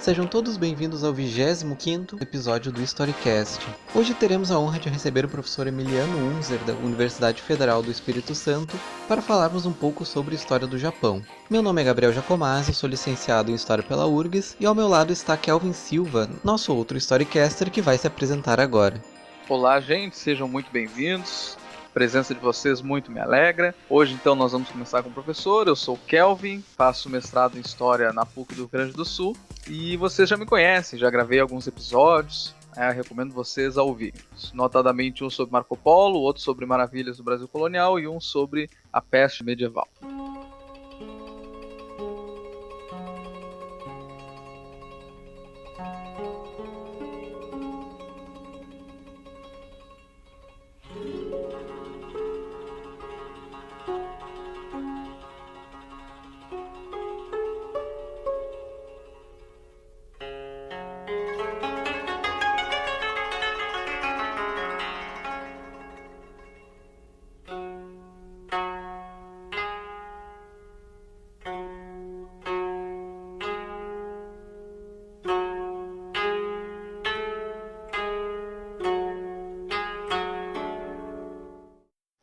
Sejam todos bem-vindos ao 25º episódio do Storycast. Hoje teremos a honra de receber o professor Emiliano Unzer, da Universidade Federal do Espírito Santo, para falarmos um pouco sobre a história do Japão. Meu nome é Gabriel Jacomazzi, sou licenciado em História pela URGS, e ao meu lado está Kelvin Silva, nosso outro Storycaster, que vai se apresentar agora. Olá, gente, sejam muito bem-vindos. A presença de vocês muito me alegra. Hoje, então, nós vamos começar com o professor. Eu sou o Kelvin, faço mestrado em História na PUC do Rio Grande do Sul. E vocês já me conhecem, já gravei alguns episódios. Recomendo vocês a ouvirem. Notadamente um sobre Marco Polo, outro sobre Maravilhas do Brasil Colonial e um sobre a peste medieval.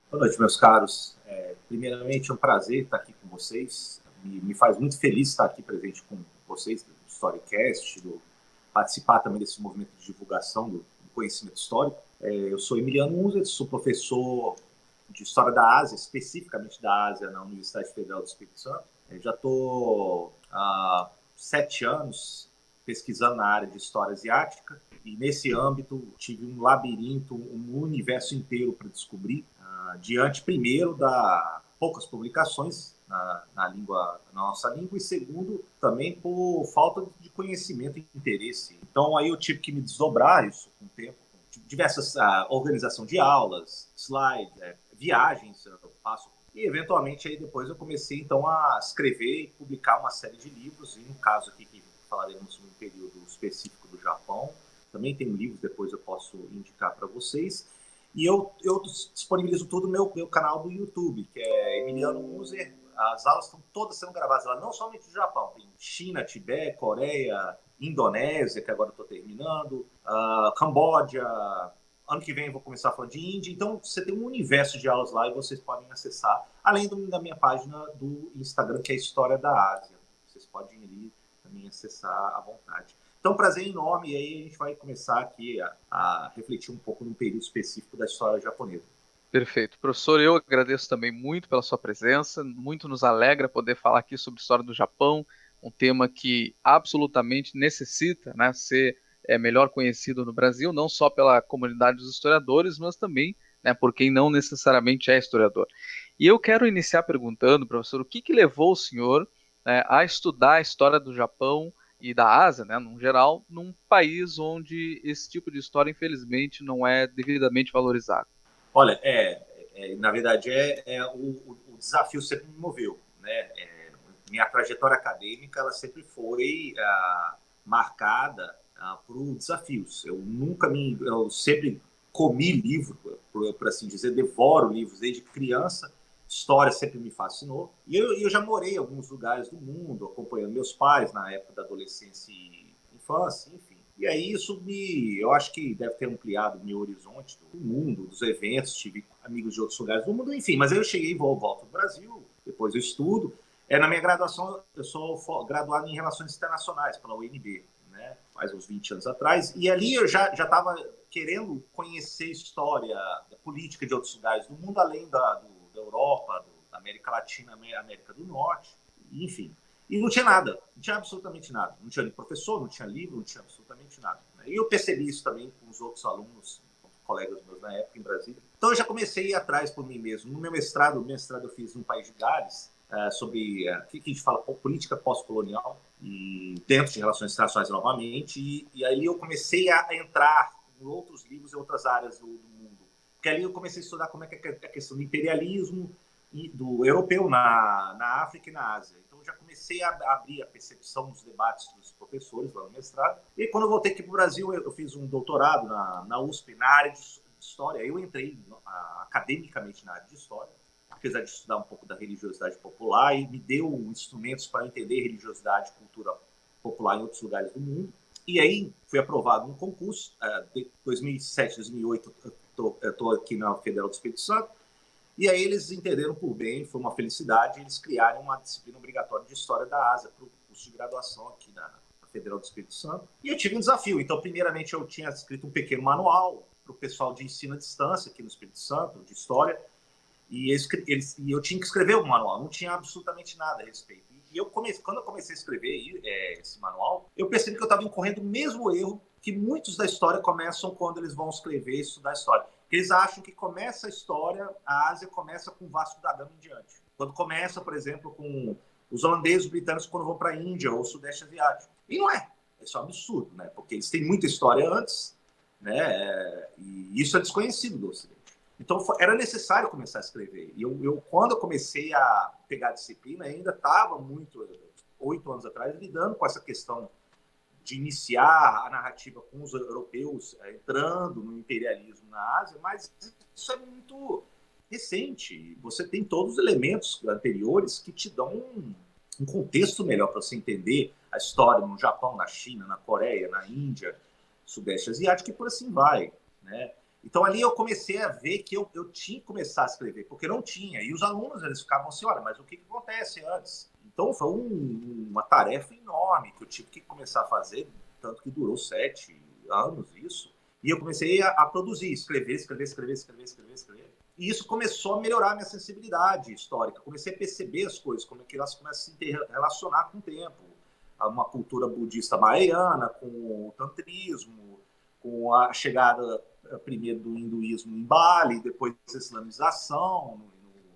Boa noite, meus caros. Primeiramente, é um prazer estar aqui com vocês. Me faz muito feliz estar aqui presente com vocês do Storycast, participar também desse movimento de divulgação do conhecimento histórico. Eu sou Emiliano Unzer, sou professor de História da Ásia, especificamente da Ásia, na Universidade Federal do Espírito Santo. Já estou há 7 anos pesquisando na área de História Asiática e, nesse âmbito, tive um labirinto, um universo inteiro para descobrir, diante, primeiro, da poucas publicações na nossa língua, e segundo, também por falta de conhecimento e interesse. Então, aí eu tive que me desdobrar isso com o tempo, com diversas organização de aulas, slides, viagens eu faço. E, eventualmente, aí depois eu comecei, então, a escrever e publicar uma série de livros, e no caso aqui, que falaremos num período específico do Japão, também tem livros, depois eu posso indicar para vocês. E eu disponibilizo tudo no meu canal do YouTube, que é Emiliano Unzer. As aulas estão todas sendo gravadas lá, não somente do Japão. Tem China, Tibete, Coreia, Indonésia, que agora estou terminando, Camboja. Ano que vem eu vou começar a falar de Índia. Então, você tem um universo de aulas lá e vocês podem acessar, além da minha página do Instagram, que é História da Ásia. Vocês podem ir também acessar à vontade. Então, prazer enorme, e aí a gente vai começar aqui a refletir um pouco num período específico da história japonesa. Perfeito. Professor, eu agradeço também muito pela sua presença, muito nos alegra poder falar aqui sobre a história do Japão, um tema que absolutamente necessita, né, ser melhor conhecido no Brasil, não só pela comunidade dos historiadores, mas também, né, por quem não necessariamente é historiador. E eu quero iniciar perguntando, professor, o que levou o senhor a estudar a história do Japão e da Ásia, né, no geral, num país onde esse tipo de história, infelizmente, não é devidamente valorizado? Olha, na verdade, o desafio sempre me moveu, né? Minha trajetória acadêmica, ela sempre foi marcada por desafios. Eu sempre comi livro, por assim dizer, devoro livros desde criança. História sempre me fascinou. E eu já morei em alguns lugares do mundo, acompanhando meus pais na época da adolescência e infância, enfim. E aí eu acho que deve ter ampliado o meu horizonte do mundo, dos eventos, tive amigos de outros lugares do mundo, enfim. Mas aí eu cheguei e volto ao Brasil, depois eu estudo. Na minha graduação, eu sou graduado em Relações Internacionais pela UNB, né? Faz uns 20 anos atrás. E ali eu já estava querendo conhecer história, política de outros lugares do mundo, além da Europa, da América Latina, América do Norte, enfim. E não tinha nada, não tinha absolutamente nada. Não tinha professor, não tinha livro, não tinha absolutamente nada. E eu percebi isso também com os outros alunos, colegas meus na época em Brasília. Então eu já comecei a ir atrás por mim mesmo. No meu mestrado eu fiz no País de Gales, sobre o que a gente fala, política pós-colonial, e dentro de relações internacionais novamente. E aí eu comecei a entrar em outros livros e outras áreas do mundo. Porque ali eu comecei a estudar como é que é a questão do imperialismo do europeu na África e na Ásia. Então, já comecei a abrir a percepção dos debates dos professores lá no mestrado. E quando eu voltei aqui para o Brasil, eu fiz um doutorado na USP, na área de História. Eu entrei academicamente na área de História, apesar de estudar um pouco da religiosidade popular, e me deu instrumentos para entender religiosidade e cultura popular em outros lugares do mundo. E aí fui aprovado num concurso, de 2007, 2008, eu estou aqui na Federal do Espírito Santo, e aí eles entenderam por bem, foi uma felicidade, eles criaram uma disciplina obrigatória de História da Ásia para o curso de graduação aqui na Federal do Espírito Santo. E eu tive um desafio. Então, primeiramente, eu tinha escrito um pequeno manual para o pessoal de ensino à distância aqui no Espírito Santo, de História, e eu tinha que escrever o manual, não tinha absolutamente nada a respeito. E quando eu comecei a escrever esse manual, eu percebi que eu estava incorrendo o mesmo erro que muitos da história começam quando eles vão escrever e estudar a história. Porque eles acham que começa a história, a Ásia começa com Vasco da Gama em diante. Quando começa, por exemplo, com os holandeses, os britânicos, quando vão para a Índia ou Sudeste Asiático. E não é. Isso é um absurdo, né? Porque eles têm muita história antes, né? E isso é desconhecido do Ocidente. Então, era necessário começar a escrever. E quando eu comecei a pegar a disciplina, ainda estava 8 anos atrás, lidando com essa questão de iniciar a narrativa com os europeus entrando no imperialismo na Ásia, mas isso é muito recente. Você tem todos os elementos anteriores que te dão um contexto melhor para você entender a história no Japão, na China, na Coreia, na Índia, Sudeste Asiático e por assim vai, né? Então, ali eu comecei a ver que eu tinha que começar a escrever, porque não tinha. E os alunos, eles ficavam assim, olha, mas o que acontece antes? Então, foi uma tarefa enorme que eu tive que começar a fazer, tanto que durou 7 anos isso. E eu comecei a produzir, escrever. E isso começou a melhorar a minha sensibilidade histórica. Comecei a perceber as coisas, como é que elas começam a se relacionar com o tempo. Uma cultura budista mahayana, com o tantrismo, com a chegada primeiro do hinduísmo em Bali, depois da islamização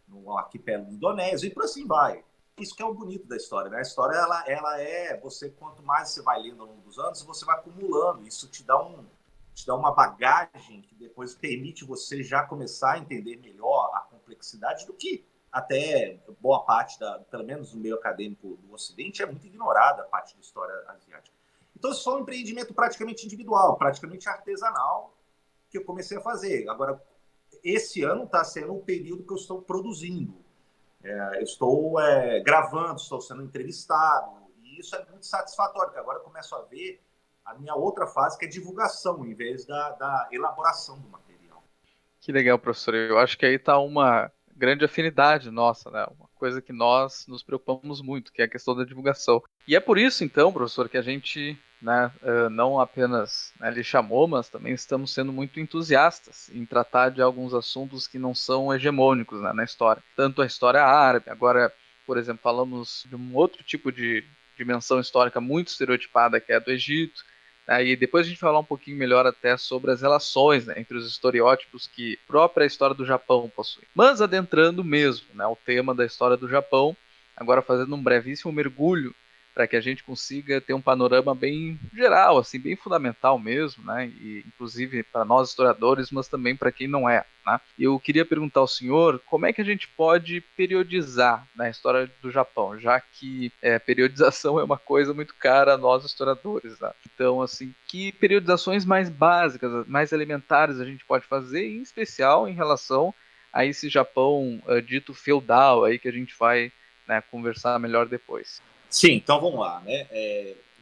no arquipélago indonésio, e por assim vai. Isso que é o bonito da história, né? A história, ela é... quanto mais você vai lendo ao longo dos anos, você vai acumulando. Isso te dá uma bagagem que depois permite você já começar a entender melhor a complexidade do que até boa parte, pelo menos no meio acadêmico do Ocidente, é muito ignorada a parte da história asiática. Então, isso foi um empreendimento praticamente individual, praticamente artesanal, que eu comecei a fazer. Agora, esse ano está sendo o período que eu estou produzindo. Eu estou gravando, estou sendo entrevistado, e isso é muito satisfatório, porque agora eu começo a ver a minha outra fase, que é divulgação, em vez da elaboração do material. Que legal, professor. Eu acho que aí está uma grande afinidade nossa, né? Uma coisa que nós nos preocupamos muito, que é a questão da divulgação. E é por isso, então, professor, que a gente, né, não apenas, né, lhe chamou, mas também estamos sendo muito entusiastas em tratar de alguns assuntos que não são hegemônicos, né, na história. Tanto a história árabe, agora, por exemplo, falamos de um outro tipo de dimensão histórica muito estereotipada, que é a do Egito. E depois a gente vai falar um pouquinho melhor até sobre as relações, né, entre os estereótipos que a própria história do Japão possui. Mas adentrando mesmo, né, o tema da história do Japão, agora fazendo um brevíssimo mergulho para que a gente consiga ter um panorama bem geral, assim, bem fundamental mesmo, né, e inclusive para nós historiadores, mas também para quem não é. Né? Eu queria perguntar ao senhor como é que a gente pode periodizar na história do Japão, já que periodização é uma coisa muito cara a nós historiadores. Né? Então, assim, que periodizações mais básicas, mais elementares a gente pode fazer, em especial em relação a esse Japão dito feudal aí que a gente vai, né, conversar melhor depois. Sim, então vamos lá, né?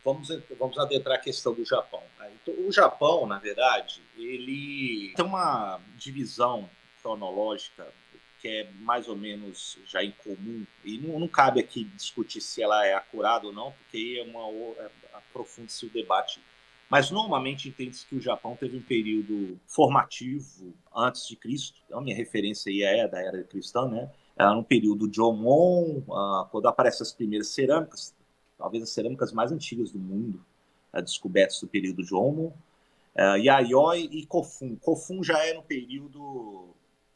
Vamos adentrar a questão do Japão. Então, o Japão, na verdade, ele tem uma divisão cronológica que é mais ou menos já incomum, e não cabe aqui discutir se ela é acurada ou não, porque aprofunda-se o debate. Mas normalmente entende-se que o Japão teve um período formativo antes de Cristo. Então, a minha referência aí é da era cristã, né? No período Jomon, quando aparecem as primeiras cerâmicas, talvez as cerâmicas mais antigas do mundo, descobertas do período Jomon, Yayoi e Kofun. Kofun já é no período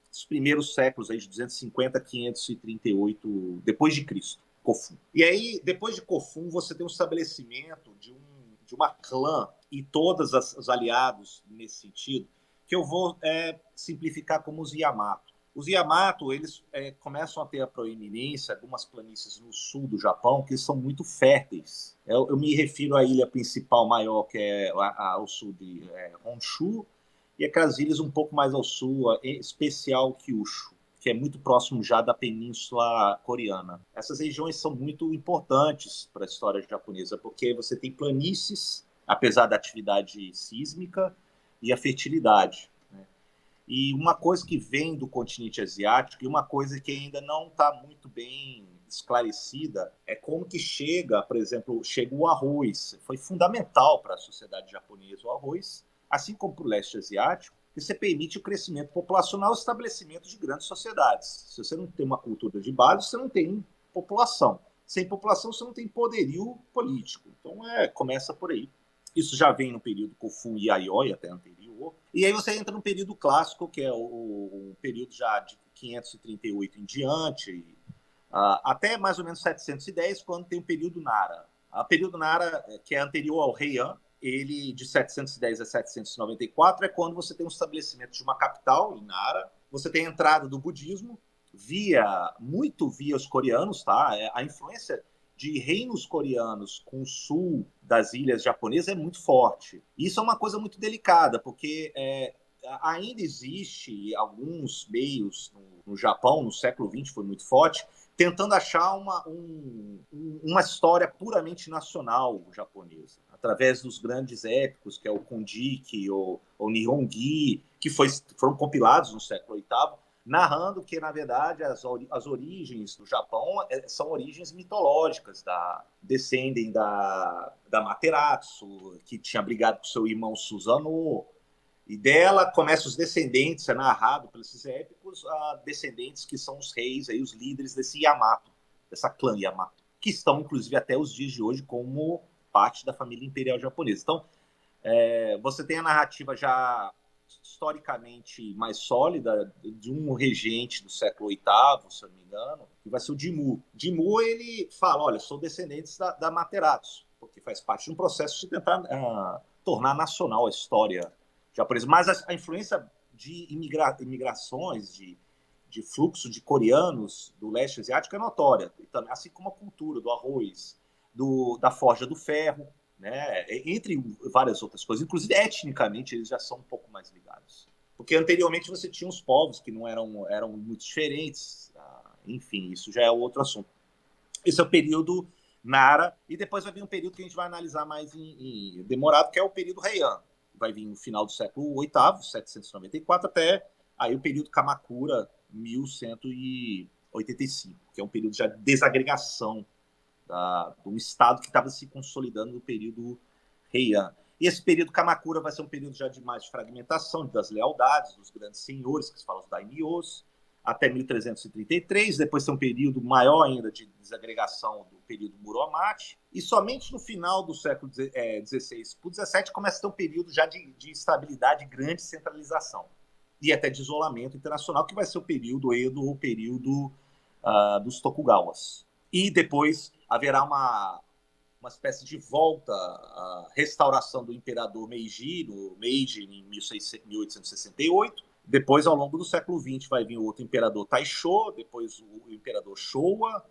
dos primeiros séculos, aí, de 250 a 538 depois de Cristo, Kofun. E aí, depois de Kofun, você tem um estabelecimento de uma clã e todos os aliados nesse sentido, que eu vou simplificar como os Yamato. Os Yamato, eles começam a ter a proeminência, algumas planícies no sul do Japão, que são muito férteis. Eu me refiro à ilha principal maior, que é ao sul de Honshu, e aquelas ilhas um pouco mais ao sul, em especial Kyushu. que é muito próximo já da Península Coreana. Essas regiões são muito importantes para a história japonesa, porque você tem planícies, apesar da atividade sísmica, e a fertilidade. E uma coisa que vem do continente asiático, e uma coisa que ainda não está muito bem esclarecida, é como que chega, por exemplo, chega o arroz. Foi fundamental para a sociedade japonesa o arroz, assim como para o leste asiático, que você permite o crescimento populacional e o estabelecimento de grandes sociedades. Se você não tem uma cultura de base, você não tem população. Sem população, você não tem poderio político. Então, começa por aí. Isso já vem no período Kofun e Yayoi, até anterior. E aí você entra no período clássico, que é o período já de 538 em diante, até mais ou menos 710, quando tem o período Nara. O período Nara, que é anterior ao Heian, ele de 710 a 794 é quando você tem o estabelecimento de uma capital em Nara, você tem a entrada do budismo, muito via os coreanos, tá? A influência de reinos coreanos com o sul das ilhas japonesas é muito forte. Isso é uma coisa muito delicada, porque ainda existe alguns meios no Japão, no século XX foi muito forte, tentando achar uma história puramente nacional japonesa, através dos grandes épicos, que é o Kondiki, o Nihongi, que foram compilados no século VIII, narrando que, na verdade, as origens do Japão são origens mitológicas, descendem da Materaço, que tinha brigado com seu irmão Susanoo, e dela começam os descendentes, é narrado pelos esses épicos, descendentes que são os reis, aí, os líderes desse Yamato, dessa clã Yamato, que estão, inclusive, até os dias de hoje como parte da família imperial japonesa. Então, você tem a narrativa já historicamente mais sólida de um regente do século VIII, se eu não me engano, que vai ser o Jimmu. Jimmu, ele fala, olha, sou descendente da Materaço, porque faz parte de um processo de tentar tornar nacional a história japonesa. Mas a influência de imigrações, de fluxo de coreanos do leste asiático é notória, assim como a cultura do arroz, da forja do ferro, né? Entre várias outras coisas. Inclusive, etnicamente, eles já são um pouco mais ligados. Porque anteriormente você tinha os povos que não eram muito diferentes. Enfim, isso já é outro assunto. Esse é o período Nara, e depois vai vir um período que a gente vai analisar mais em demorado, que é o período Heian. Vai vir no final do século VIII, 794, até aí o período Kamakura, 1185, que é um período já de desagregação de um Estado que estava se consolidando no período Heian. E esse período Kamakura vai ser um período já de mais fragmentação das lealdades dos grandes senhores, que se fala os daimyos, até 1333. Depois tem um período maior ainda de desagregação do período Muromachi. E somente no final do século XVI para o XVII começa a ter um período já de estabilidade e grande centralização. E até de isolamento internacional, que vai ser o período Edo, o período dos Tokugawas. E depois haverá uma espécie de volta à restauração do imperador Meiji, no Meiji, em 1868. Depois, ao longo do século XX, vai vir o outro imperador Taisho, depois o imperador Showa,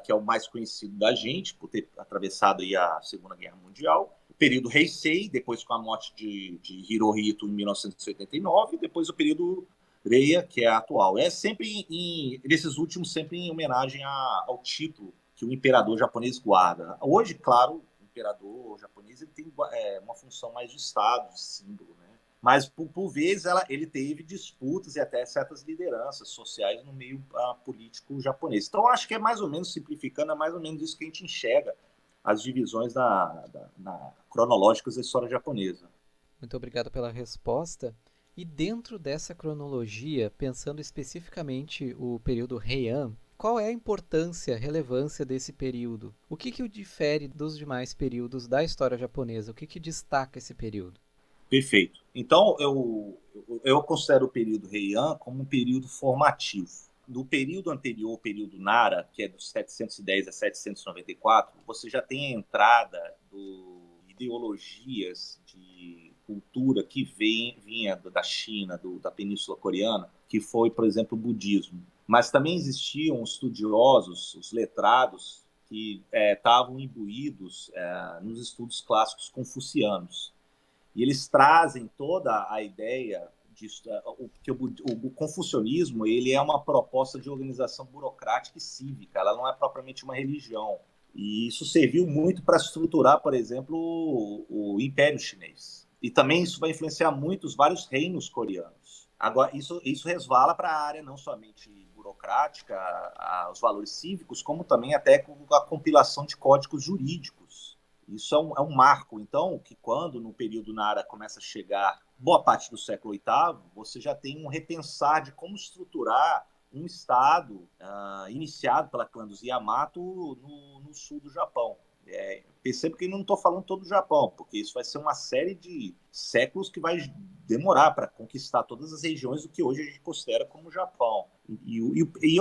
que é o mais conhecido da gente, por ter atravessado aí a Segunda Guerra Mundial. O período Heisei, depois com a morte de Hirohito em 1989, e depois o período Reian, que é a atual. É sempre, nesses últimos, sempre em homenagem ao título que o imperador japonês guarda. Hoje, claro, o imperador japonês ele tem uma função mais de Estado, de símbolo, né? Mas, por vezes, ele teve disputas e até certas lideranças sociais no meio político japonês. Então, acho que mais ou menos, simplificando, é mais ou menos isso que a gente enxerga, as divisões cronológicas da história japonesa. Muito obrigado pela resposta. E dentro dessa cronologia, pensando especificamente o período Heian, qual é a importância, relevância desse período? O que o difere dos demais períodos da história japonesa? O que destaca esse período? Perfeito. Então, eu considero o período Heian como um período formativo. No período anterior, o período Nara, que é dos 710 a 794, você já tem a entrada de ideologias de cultura que vinha da China, da Península Coreana, que foi, por exemplo, o budismo. Mas também existiam estudiosos, os letrados, que estavam imbuídos nos estudos clássicos confucianos. E eles trazem toda a ideia disso. O confucionismo ele é uma proposta de organização burocrática e cívica, ela não é propriamente uma religião. E isso serviu muito para estruturar, por exemplo, o Império Chinês. E também isso vai influenciar muito os vários reinos coreanos. Agora, isso resvala para a área não somente burocrática, os valores cívicos, como também até a compilação de códigos jurídicos. Isso é um marco. Então, que quando no período Nara começa a chegar boa parte do século VIII, você já tem um repensar de como estruturar um estado iniciado pela clã dos Yamato no sul do Japão. Percebo que eu não estou falando todo o Japão, porque isso vai ser uma série de séculos que vai demorar para conquistar todas as regiões do que hoje a gente considera como Japão. E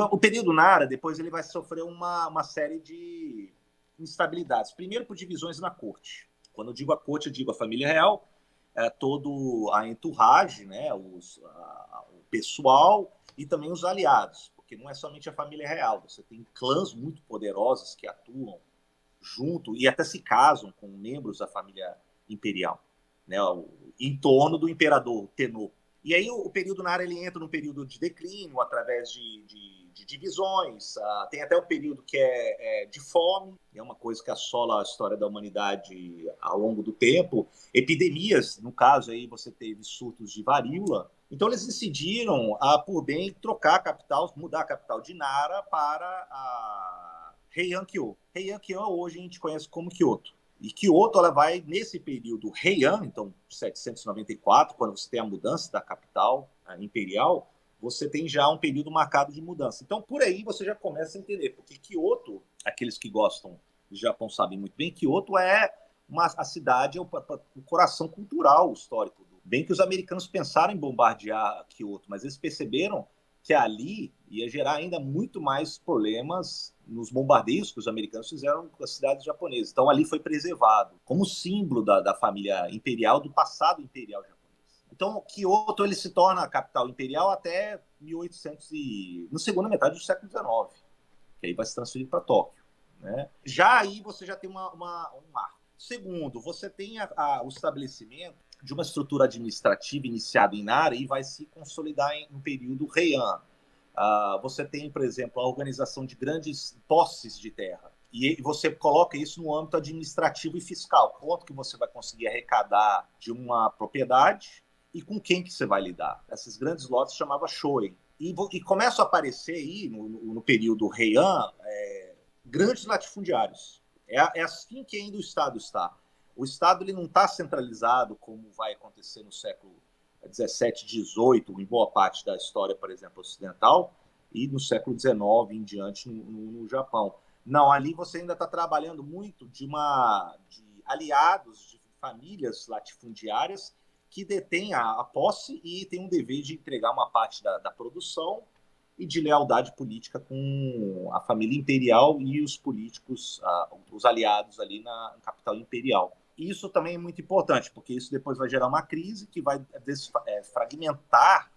o período Nara, depois ele vai sofrer uma série de instabilidades. Primeiro por divisões na corte. Quando eu digo a corte, eu digo a família real, todo a entourage, né, o pessoal e também os aliados, porque não é somente a família real, você tem clãs muito poderosos que atuam junto e até se casam com membros da família imperial, né, em torno do imperador Tenno. E aí o período Nara ele entra num período de declínio através de divisões, tem até um período que é de fome, é uma coisa que assola a história da humanidade ao longo do tempo, epidemias, no caso aí você teve surtos de varíola, então eles decidiram, por bem, trocar a capital, mudar a capital de Nara para a Heian-kyo. Heian-kyo hoje a gente conhece como Kyoto. E Kyoto ela vai, nesse período Heian, então 794, quando você tem a mudança da capital imperial, você tem já um período marcado de mudança. Então, por aí você já começa a entender, porque Kyoto, aqueles que gostam do Japão sabem muito bem, Kyoto é a cidade, o coração cultural histórico. Bem que os americanos pensaram em bombardear Kyoto, mas eles perceberam que ali ia gerar ainda muito mais problemas nos bombardeios que os americanos fizeram com as cidades japonesas. Então, ali foi preservado como símbolo da família imperial, do passado imperial japonês. Então, Kyoto ele se torna a capital imperial até 1800 na segunda metade do século XIX, que aí vai se transferir para Tóquio, né? Já aí você já tem um marco. Segundo, você tem o estabelecimento de uma estrutura administrativa iniciada em Nara e vai se consolidar no período Heian. Você tem, por exemplo, a organização de grandes posses de terra. E você coloca isso no âmbito administrativo e fiscal. Quanto que você vai conseguir arrecadar de uma propriedade e com quem que você vai lidar. Esses grandes lotes chamava shoei. E começam a aparecer aí, no período Heian, grandes latifundiários. É assim que ainda o Estado está. O Estado ele não está centralizado como vai acontecer no século XVII, XVIII, em boa parte da história, por exemplo, ocidental, e no século XIX em diante no Japão. Não, ali você ainda está trabalhando muito de aliados, de famílias latifundiárias que detêm a posse e têm um dever de entregar uma parte da produção e de lealdade política com a família imperial e os políticos, os aliados ali na capital imperial. Isso também é muito importante, porque isso depois vai gerar uma crise que vai fragmentar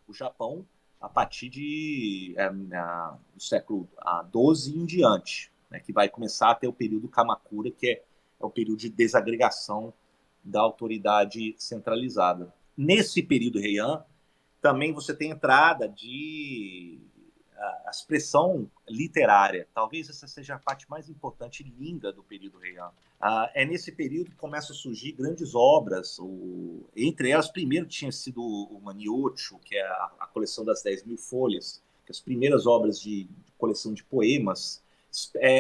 o Japão a partir do século XII em diante, né, que vai começar a ter o período Kamakura, que é o período de desagregação da autoridade centralizada. Nesse período Heian, também você tem entrada a expressão literária. Talvez essa seja a parte mais importante e linda do período Heian. É nesse período que começam a surgir grandes obras. Entre elas, primeiro tinha sido o Maniocho, que é a coleção das 10.000 folhas, que as primeiras obras de coleção de poemas.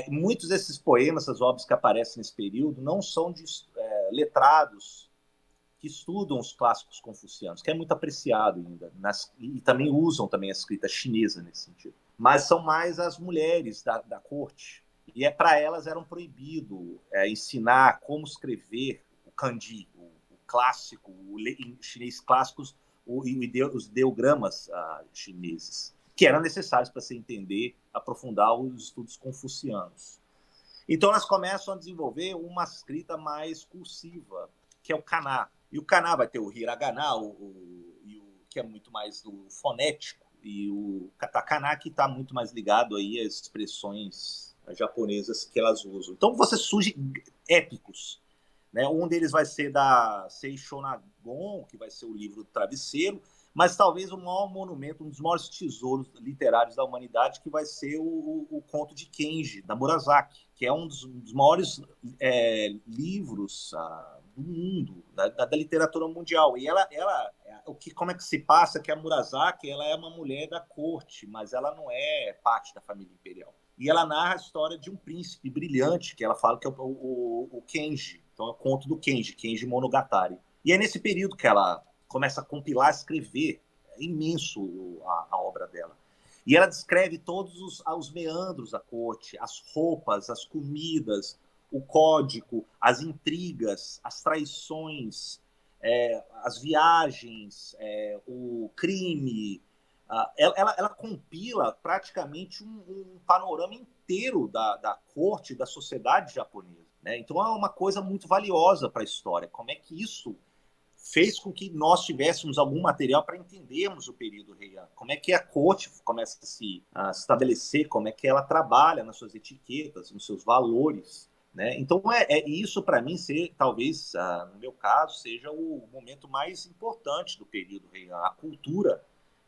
Muitos desses poemas, essas obras que aparecem nesse período, não são de letrados que estudam os clássicos confucianos, que é muito apreciado ainda, e também usam também a escrita chinesa nesse sentido. Mas são mais as mulheres da corte, e para elas era proibido ensinar como escrever o kanji, o clássico, em chinês clássicos, os ideogramas chineses, que eram necessários para se entender, aprofundar os estudos confucianos. Então elas começam a desenvolver uma escrita mais cursiva, que é o kaná. E o kaná vai ter o hiragana, que é muito mais do fonético, e o katakana, que está muito mais ligado aí às expressões japonesas que elas usam. Então você surge épicos. né? Um deles vai ser da Seishonagon, que vai ser o livro do travesseiro, mas talvez o maior monumento, um dos maiores tesouros literários da humanidade, que vai ser o conto de Kenji, da Murasaki, que é um dos maiores livros do mundo, da literatura mundial. E como é que se passa que a Murasaki ela é uma mulher da corte, mas ela não é parte da família imperial. E ela narra a história de um príncipe brilhante, que ela fala que é o Kenji. Então é o conto do Kenji Monogatari. E é nesse período que ela começa a compilar, escrever. É imenso a obra dela. E ela descreve todos os meandros da corte, as roupas, as comidas, o código, as intrigas, as traições, as viagens, o crime. Ela compila praticamente um panorama inteiro da corte, da sociedade japonesa, né? Então é uma coisa muito valiosa para a história. Como é que isso fez com que nós tivéssemos algum material para entendermos o período Heian? Como é que a corte começa a se estabelecer, como é que ela trabalha nas suas etiquetas, nos seus valores, né? Então, isso para mim, talvez, no meu caso, seja o momento mais importante do período Heian, a cultura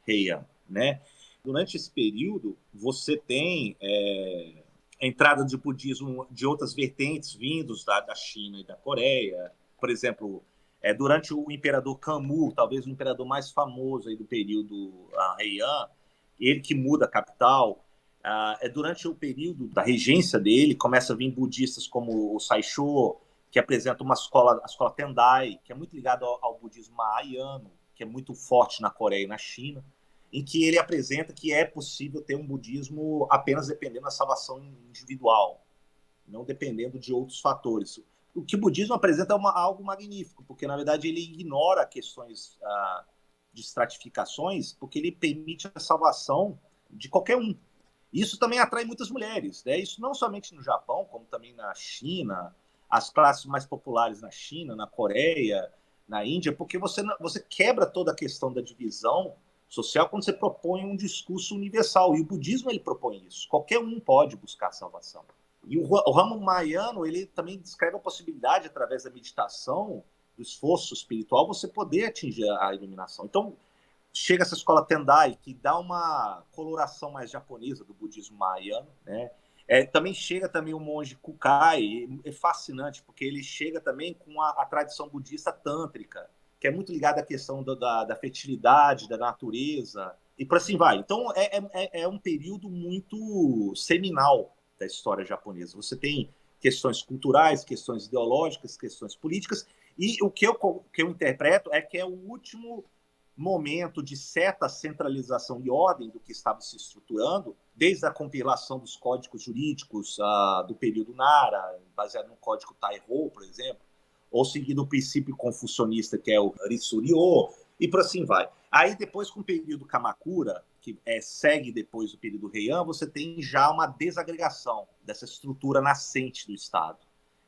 Heian, né? Durante esse período, você tem a entrada de budismo de outras vertentes vindos da China e da Coreia. Por exemplo, durante o imperador Kanmu, talvez o imperador mais famoso aí do período Heian, ele que muda a capital. Durante o período da regência dele, começa a vir budistas como o Saisho, que apresenta a escola Tendai, que é muito ligado ao budismo mahayano, que é muito forte na Coreia e na China, em que ele apresenta que é possível ter um budismo apenas dependendo da salvação individual, não dependendo de outros fatores. O que o budismo apresenta é algo magnífico, porque, na verdade, ele ignora questões de estratificações, porque ele permite a salvação de qualquer um. Isso também atrai muitas mulheres, né? Isso não somente no Japão, como também na China, as classes mais populares na China, na Coreia, na Índia, porque você quebra toda a questão da divisão social quando você propõe um discurso universal. E o budismo ele propõe isso. Qualquer um pode buscar salvação. E o ramo mahayano ele também descreve a possibilidade, através da meditação, do esforço espiritual, você poder atingir a iluminação. Então, chega essa escola Tendai, que dá uma coloração mais japonesa do budismo mahayano, né? Também chega também o monge Kukai, é fascinante, porque ele chega também com a tradição budista tântrica, que é muito ligada à questão da fertilidade, da natureza, e por assim vai. Então, é um período muito seminal da história japonesa. Você tem questões culturais, questões ideológicas, questões políticas, e o que eu interpreto é que é o último momento de certa centralização e ordem do que estava se estruturando, desde a compilação dos códigos jurídicos do período Nara, baseado no código Taihou, por exemplo, ou seguindo o princípio confucionista, que é o Ritsuryo, e por assim vai. Aí depois, com o período Kamakura, que segue depois do período Heian, você tem já uma desagregação dessa estrutura nascente do Estado.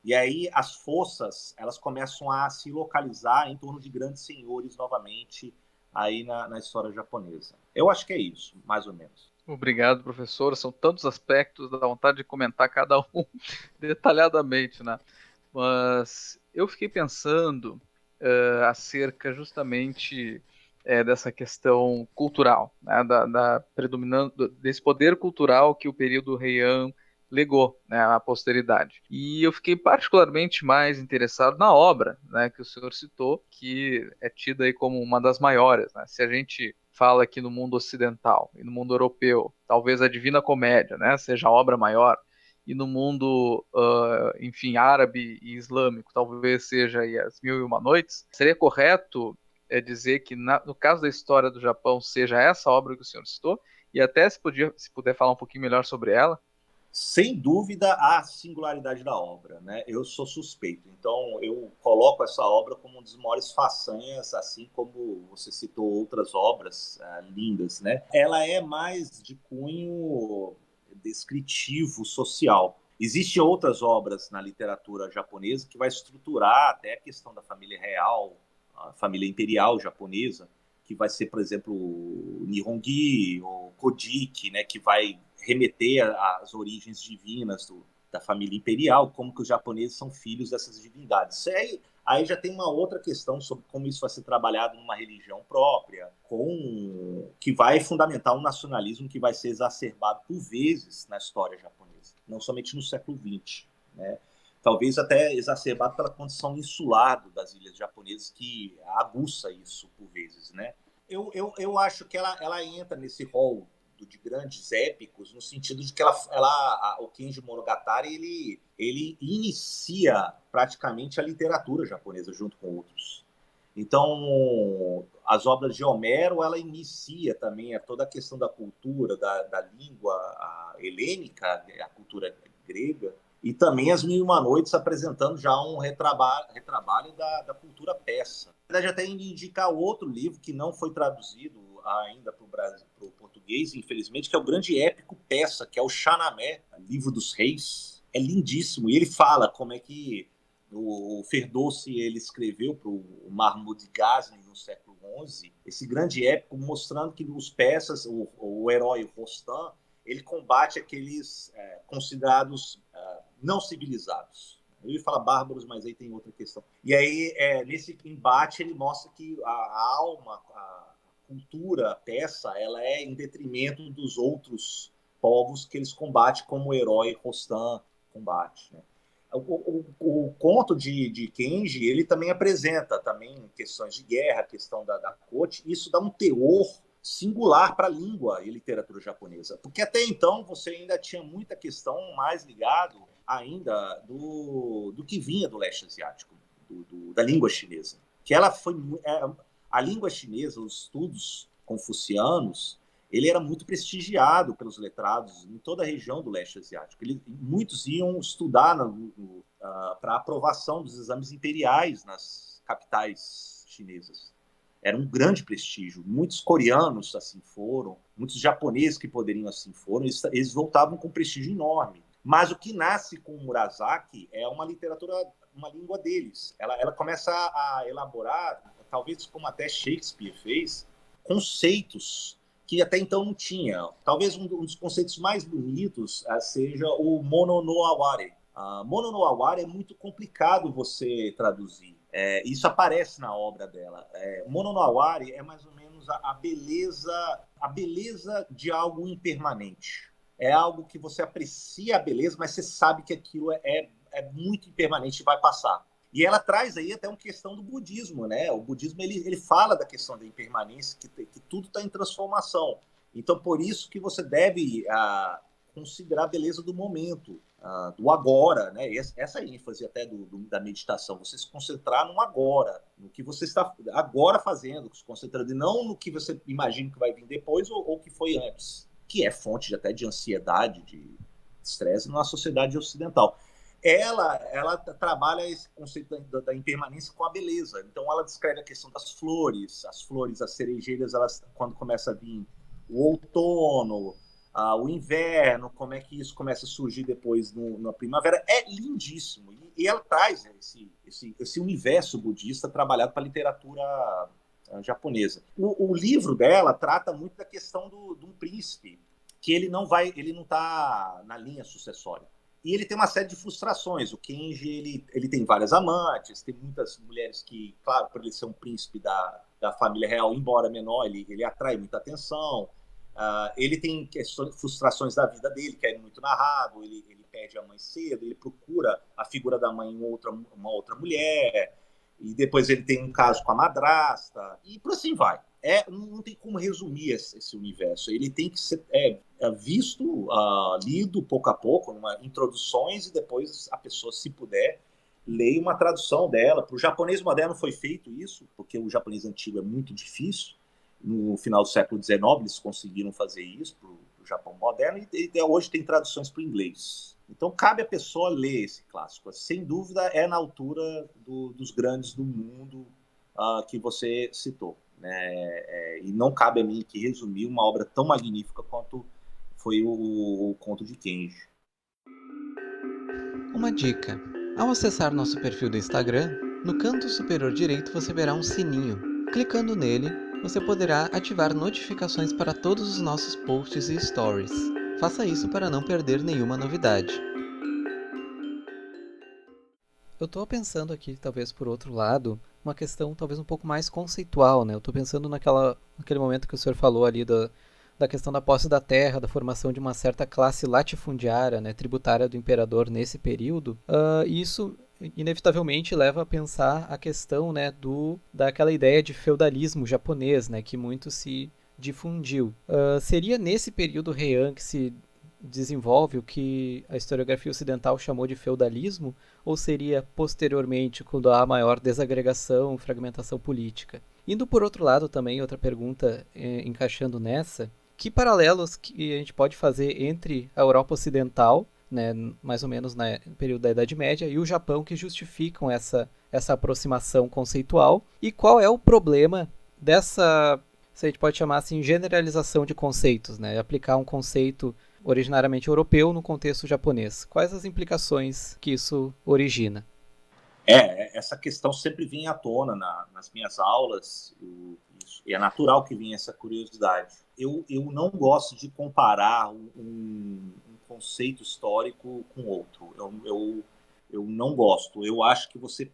E aí as forças elas começam a se localizar em torno de grandes senhores novamente aí na história japonesa. Eu acho que é isso, mais ou menos. Obrigado, professor. São tantos aspectos, dá vontade de comentar cada um detalhadamente, né? Mas eu fiquei pensando acerca justamente dessa questão cultural, né? Desse poder cultural que o período Heian legou, né, à posteridade. E eu fiquei particularmente mais interessado na obra, né, que o senhor citou, que é tida aí como uma das maiores, né? Se a gente fala aqui no mundo ocidental e no mundo europeu, talvez a Divina Comédia, né, seja a obra maior, e no mundo, enfim, árabe e islâmico, talvez seja aí As Mil e Uma Noites. Seria correto dizer que no caso da história do Japão seja essa obra que o senhor citou, e até se puder falar um pouquinho melhor sobre ela? Sem dúvida, a singularidade da obra, né? Eu sou suspeito, então eu coloco essa obra como uma das maiores façanhas, assim como você citou outras obras lindas, né? Ela é mais de cunho descritivo, social. Existem outras obras na literatura japonesa que vai estruturar até a questão da família real, a família imperial japonesa, que vai ser, por exemplo, o Nihongi, ou Kojiki, né? Que vai remeter às origens divinas da família imperial, como que os japoneses são filhos dessas divindades. Aí já tem uma outra questão sobre como isso vai ser trabalhado numa religião própria, que vai fundamentar um nacionalismo que vai ser exacerbado por vezes na história japonesa, não somente no século XX, né? Talvez até exacerbado pela condição insular das ilhas japonesas, que aguça isso por vezes, né? Eu acho que ela entra nesse rol de grandes épicos, no sentido de que o Kenji Monogatari ele inicia praticamente a literatura japonesa junto com outros. Então, as obras de Homero, ela inicia também toda a questão da cultura, da língua helênica, a cultura grega, e também As Mil e Uma Noites, apresentando já um retrabalho da cultura persa. Na verdade, até indicar outro livro que não foi traduzido ainda para o português, infelizmente, que é o grande épico persa, que é o Shahnameh, Livro dos Reis. É lindíssimo. E ele fala como é que o Ferdowsi ele escreveu para o Mahmud Ghazni no século XI, esse grande épico mostrando que os persas, o herói Rostam, ele combate aqueles considerados não civilizados. Ele fala bárbaros, mas aí tem outra questão. E aí, nesse embate, ele mostra que a alma, a cultura persa, ela é em detrimento dos outros povos que eles combatem, como o herói Rostam combate, né? O conto de Kenji, ele também apresenta também questões de guerra, a questão da corte. Isso dá um teor singular para a língua e literatura japonesa, porque até então você ainda tinha muita questão mais ligado ainda do que vinha do leste asiático, da língua chinesa, que ela foi a língua chinesa, os estudos confucianos, ele era muito prestigiado pelos letrados em toda a região do leste asiático. Muitos iam estudar para aprovação dos exames imperiais nas capitais chinesas. Era um grande prestígio. Muitos coreanos assim foram, muitos japoneses que poderiam assim foram, eles voltavam com um prestígio enorme. Mas o que nasce com o Murasaki é uma literatura, uma língua deles. Ela começa a elaborar, talvez como até Shakespeare fez, conceitos que até então não tinha. Talvez um dos conceitos mais bonitos seja o Mono no Aware. Mono no Aware é muito complicado você traduzir. Isso aparece na obra dela. Mono no Aware é mais ou menos a beleza de algo impermanente. É algo que você aprecia a beleza, mas você sabe que aquilo é muito impermanente e vai passar. E ela traz aí até uma questão do budismo, né? O budismo ele fala da questão da impermanência, que tudo está em transformação. Então, por isso que você deve considerar a beleza do momento, do agora, né? Essa ênfase até da meditação, você se concentrar no agora, no que você está agora fazendo, se concentrando, e não no que você imagina que vai vir depois ou que foi antes, que é fonte até de ansiedade, de estresse na sociedade ocidental. Ela trabalha esse conceito da impermanência com a beleza. Então, ela descreve a questão das flores, as cerejeiras, quando começa a vir o outono, o inverno, como é que isso começa a surgir depois na primavera. É lindíssimo. E ela traz esse universo budista trabalhado para a literatura japonesa. O livro dela trata muito da questão de um príncipe, que ele não está na linha sucessória. E ele tem uma série de frustrações. O Kenji, ele tem várias amantes, tem muitas mulheres que, claro, por ele ser um príncipe da família real, embora menor, ele atrai muita atenção. Ele tem frustrações da vida dele, que é muito narrado, ele perde a mãe cedo, ele procura a figura da mãe em uma outra mulher, e depois ele tem um caso com a madrasta, e por assim vai. Não tem como resumir esse universo. Ele tem que ser visto, lido pouco a pouco, introduções, e depois a pessoa, se puder, leia uma tradução dela. Para o japonês moderno foi feito isso, porque o japonês antigo é muito difícil. No final do século XIX eles conseguiram fazer isso para o Japão moderno, e hoje tem traduções para o inglês. Então cabe a pessoa ler esse clássico. Sem dúvida é na altura dos grandes do mundo que você citou, né? E não cabe a mim que resumir uma obra tão magnífica quanto foi o conto de Kenji. Uma dica: ao acessar nosso perfil do Instagram, no canto superior direito você verá um sininho. Clicando nele, você poderá ativar notificações para todos os nossos posts e stories. Faça isso para não perder nenhuma novidade. Eu tô pensando aqui, talvez por outro lado, uma questão talvez um pouco mais conceitual, né? Eu tô pensando naquele momento que o senhor falou ali da questão da posse da terra, da formação de uma certa classe latifundiária, né, tributária do imperador nesse período. E isso inevitavelmente leva a pensar a questão, né, daquela ideia de feudalismo japonês, né, que muito se difundiu. Seria nesse período Heian que se desenvolve o que a historiografia ocidental chamou de feudalismo, ou seria posteriormente, quando há maior desagregação, fragmentação política? Indo por outro lado também, outra pergunta encaixando nessa, que paralelos que a gente pode fazer entre a Europa Ocidental, né, mais ou menos no período da Idade Média, e o Japão que justificam essa aproximação conceitual? E qual é o problema dessa, se a gente pode chamar assim, generalização de conceitos, né? Aplicar um conceito originariamente europeu no contexto japonês. Quais as implicações que isso origina? Essa questão sempre vinha à tona nas minhas aulas, e é natural que vinha essa curiosidade. Eu não gosto de comparar um conceito histórico com outro. Eu não gosto. Eu acho que você,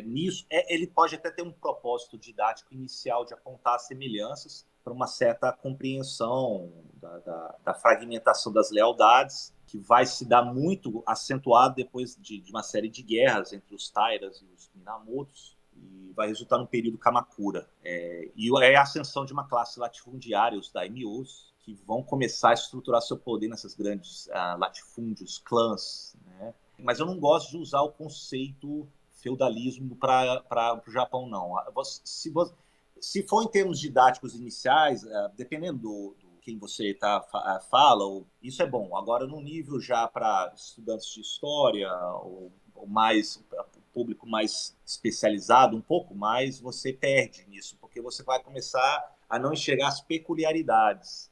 nisso, ele pode até ter um propósito didático inicial de apontar semelhanças para uma certa compreensão da fragmentação das lealdades, que vai se dar muito acentuado depois de uma série de guerras entre os Tairas e os Minamotos, e vai resultar num período Kamakura. E é a ascensão de uma classe latifundiária, os daimyos, que vão começar a estruturar seu poder nessas grandes latifúndios, clãs, né? Mas eu não gosto de usar o conceito feudalismo para o Japão, não. Se for em termos didáticos iniciais, dependendo do quem você fala, isso é bom. Agora, no nível já para estudantes de história, ou mais público mais especializado, um pouco mais, você perde nisso, porque você vai começar a não enxergar as peculiaridades.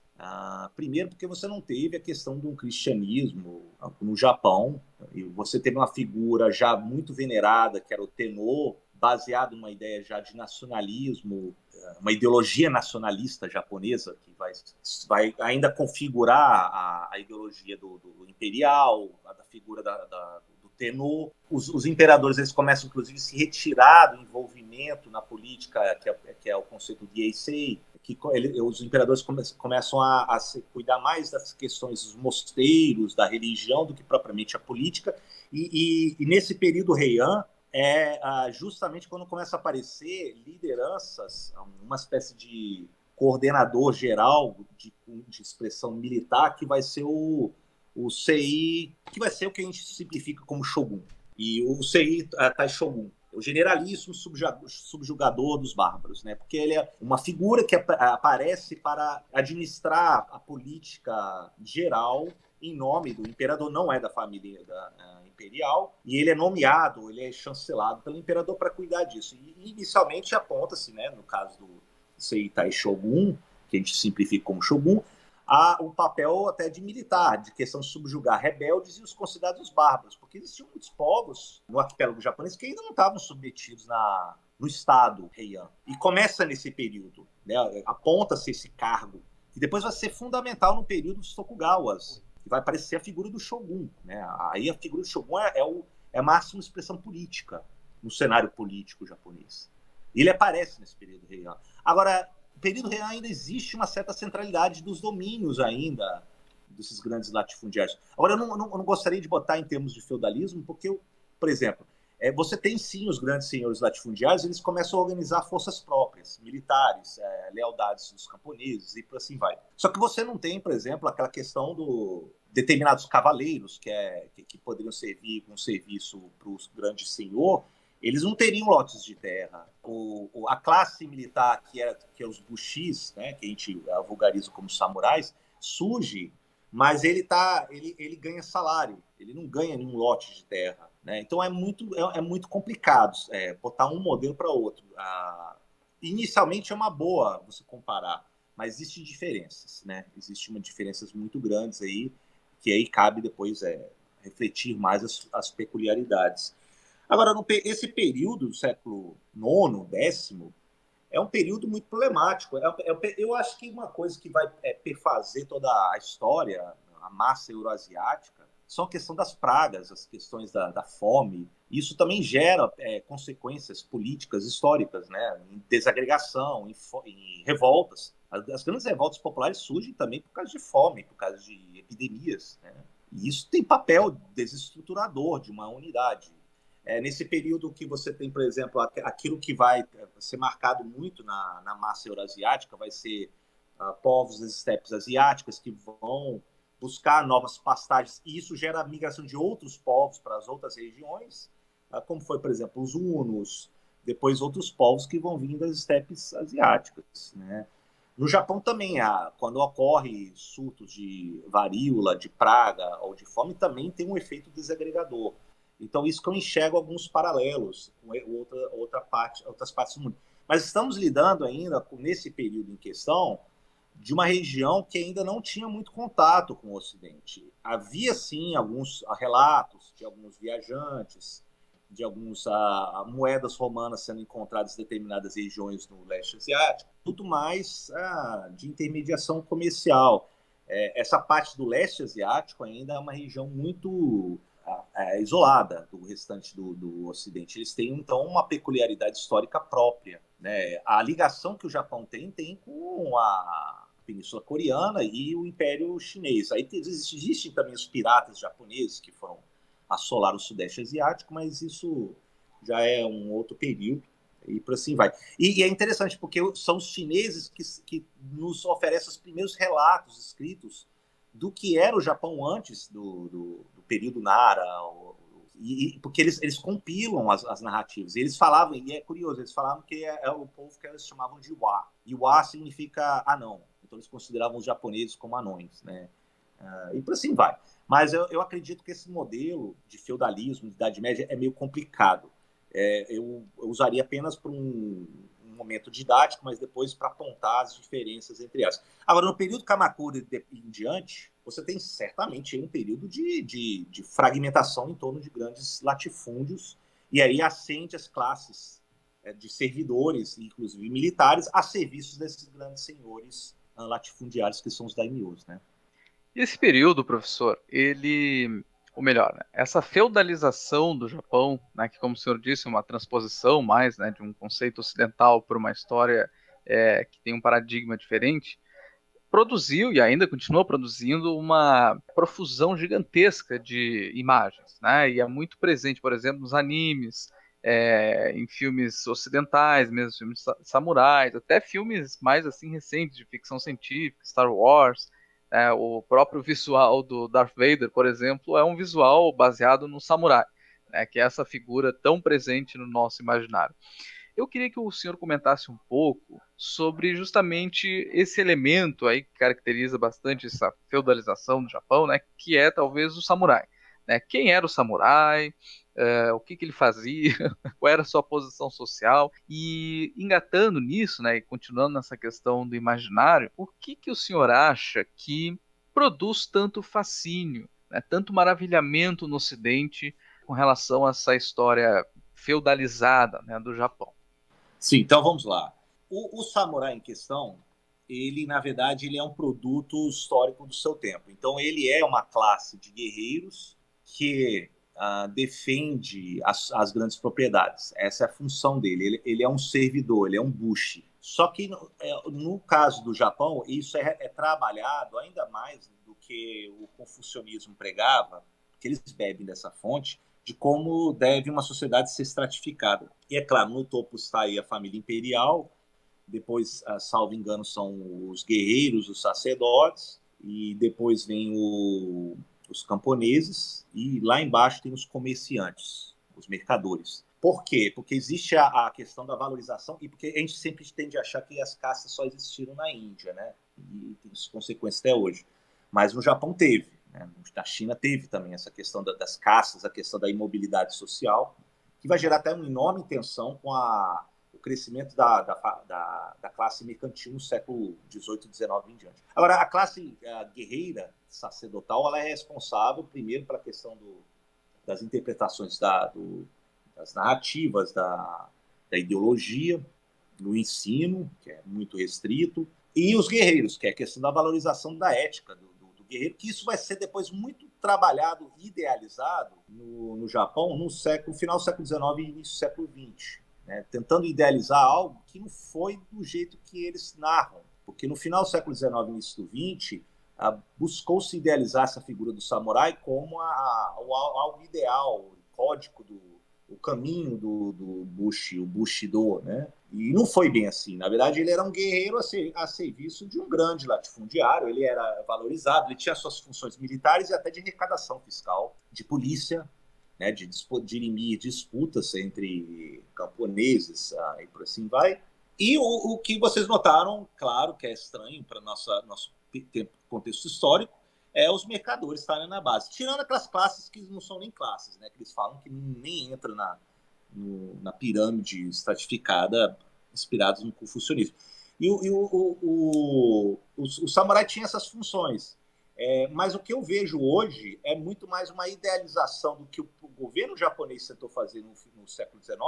Primeiro, porque você não teve a questão do cristianismo no Japão, e você teve uma figura já muito venerada, que era o Tenno, baseado numa ideia já de nacionalismo, uma ideologia nacionalista japonesa, que vai ainda configurar a ideologia do imperial, da figura do Tenno. Os imperadores eles começam, inclusive, a se retirar do envolvimento na política, que é o conceito de Eisei, que os imperadores começam a se cuidar mais das questões dos mosteiros, da religião, do que propriamente a política. E nesse período Heian, justamente quando começa a aparecer lideranças, uma espécie de coordenador geral de expressão militar, que vai ser o Sei, que vai ser o que a gente simplifica como Shogun. E o Sei Taishogun, o generalíssimo subjugador dos bárbaros, né? Porque ele é uma figura que aparece para administrar a política geral em nome do imperador, não é da família imperial, e ele é nomeado, ele é chancelado pelo imperador para cuidar disso. E inicialmente aponta-se, né, no caso do Seitai Shogun, que a gente simplifica como Shogun, a um papel até de militar, de questão de subjugar rebeldes e os considerados bárbaros, porque existiam muitos povos no arquipélago japonês que ainda não estavam submetidos no Estado Heian. E começa nesse período, né, aponta-se esse cargo, que depois vai ser fundamental no período dos Tokugawas, que vai aparecer a figura do Shogun, né? Aí a figura do Shogun é a máxima expressão política no cenário político japonês. Ele aparece nesse período Heian. Agora, no período Heian ainda existe uma certa centralidade dos domínios ainda, desses grandes latifundiários. Agora, eu não gostaria de botar em termos de feudalismo, porque, por exemplo, você tem sim os grandes senhores latifundiários, eles começam a organizar forças próprias, militares, lealdades dos camponeses e por assim vai. Só que você não tem, por exemplo, aquela questão do determinados cavaleiros que poderiam servir com serviço para o grande senhor, eles não teriam lotes de terra. A classe militar, que é os bushis, né, que a gente vulgariza como samurais, surge, mas ele ganha salário, ele não ganha nenhum lote de terra, né? Então é muito complicado botar um modelo para outro. Inicialmente é uma boa você comparar, mas existem diferenças, né? Existem diferenças muito grandes aí, que aí cabe depois refletir mais as peculiaridades. Agora, esse período do século IX, X, é um período muito problemático. Eu acho que uma coisa que vai perfazer toda a história, a massa euroasiática, são a questão das pragas, as questões da fome Isso também gera consequências políticas históricas, né? Em desagregação, em revoltas. As grandes revoltas populares surgem também por causa de fome, por causa de epidemias, né? E isso tem papel desestruturador de uma unidade. Nesse período que você tem, por exemplo, aquilo que vai ser marcado muito na massa eurasiática vai ser povos das estepes asiáticas que vão buscar novas pastagens, e isso gera a migração de outros povos para as outras regiões, como foi, por exemplo, os hunos, depois outros povos que vão vir das estepes asiáticas, né? No Japão também, quando ocorre surtos de varíola, de praga ou de fome, também tem um efeito desagregador. Então, isso que eu enxergo alguns paralelos com outras partes do mundo. Mas estamos lidando ainda, nesse período em questão, de uma região que ainda não tinha muito contato com o Ocidente. Havia, sim, alguns relatos de alguns viajantes, de algumas moedas romanas sendo encontradas em determinadas regiões no leste asiático, tudo mais de intermediação comercial. Essa parte do leste asiático ainda é uma região muito isolada do restante do Ocidente. Eles têm, então, uma peculiaridade histórica própria, né? A ligação que o Japão tem com a Península Coreana e o Império Chinês. Aí existem também os piratas japoneses que foram assolar o Sudeste Asiático, mas isso já é um outro período, e por assim vai. E é interessante, porque são os chineses que nos oferecem os primeiros relatos escritos do que era o Japão antes do período Nara, porque eles compilam as narrativas. E eles falavam, e é curioso, eles falavam que é o povo que eles chamavam de Wa. E Wa significa anão. Então eles consideravam os japoneses como anões, né? E por assim vai. Mas eu acredito que esse modelo de feudalismo, de Idade Média, é meio complicado. Eu usaria apenas para um momento didático, mas depois para apontar as diferenças entre elas. Agora, no período Kamakura em diante, você tem certamente um período de fragmentação em torno de grandes latifúndios, e aí ascende as classes de servidores, inclusive militares, a serviços desses grandes senhores latifundiários que são os daimyos, né? E esse período, professor, ou melhor, né, essa feudalização do Japão, né, que, como o senhor disse, é uma transposição mais, né, de um conceito ocidental para uma história que tem um paradigma diferente, produziu e ainda continua produzindo uma profusão gigantesca de imagens, né, e é muito presente, por exemplo, nos animes, em filmes ocidentais, mesmo filmes samurais, até filmes mais assim recentes de ficção científica, Star Wars. O próprio visual do Darth Vader, por exemplo, é um visual baseado no samurai, né, que é essa figura tão presente no nosso imaginário. Eu queria que o senhor comentasse um pouco sobre justamente esse elemento aí que caracteriza bastante essa feudalização do Japão, né, que é talvez o samurai. Né? Quem era o samurai? O que ele fazia? Qual era a sua posição social? E engatando nisso, né, e continuando nessa questão do imaginário, o que o senhor acha que produz tanto fascínio, né, tanto maravilhamento no Ocidente com relação a essa história feudalizada, né, do Japão? Sim, então vamos lá. O samurai em questão, ele, na verdade, ele é um produto histórico do seu tempo. Então, ele é uma classe de guerreiros que defende as grandes propriedades. Essa é a função dele. Ele é um servidor, ele é um bushi. Só que, no caso do Japão, isso é trabalhado ainda mais do que o confucionismo pregava, que eles bebem dessa fonte, de como deve uma sociedade ser estratificada. E, é claro, no topo está aí a família imperial, depois, salvo engano, são os guerreiros, os sacerdotes, e depois vem os camponeses, e lá embaixo tem os comerciantes, os mercadores. Por quê? Porque existe a questão da valorização, e porque a gente sempre tende a achar que as castas só existiram na Índia, né? E tem consequências até hoje. Mas no Japão teve. Na China teve também essa questão das castas, a questão da imobilidade social, que vai gerar até uma enorme tensão com o crescimento da classe mercantil no século XVIII, XIX em diante. Agora, a classe guerreira sacerdotal, ela é responsável, primeiro, pela questão das interpretações das narrativas, da ideologia, do ensino, que é muito restrito, e os guerreiros, que é a questão da valorização da ética, do guerreiro, que isso vai ser depois muito trabalhado e idealizado no Japão no final do século XIX e início do século XX, né? Tentando idealizar algo que não foi do jeito que eles narram, porque no final do século XIX e início do XX buscou-se idealizar essa figura do samurai como algo ideal, o código o caminho do Bushi, o Bushido, né? E não foi bem assim. Na verdade, ele era um guerreiro a serviço de um grande latifundiário, ele era valorizado, ele tinha suas funções militares e até de arrecadação fiscal, de polícia, né? De dirimir disputas entre camponeses e por assim vai. E o que vocês notaram, claro que é estranho para nosso contexto histórico, os mercadores estarem na base. Tirando aquelas classes que não são nem classes, né? Que eles falam que nem entram na pirâmide estratificada inspirados no confucionismo. E o samurai tinha essas funções. Mas o que eu vejo hoje é muito mais uma idealização do que o governo japonês tentou fazer no século XIX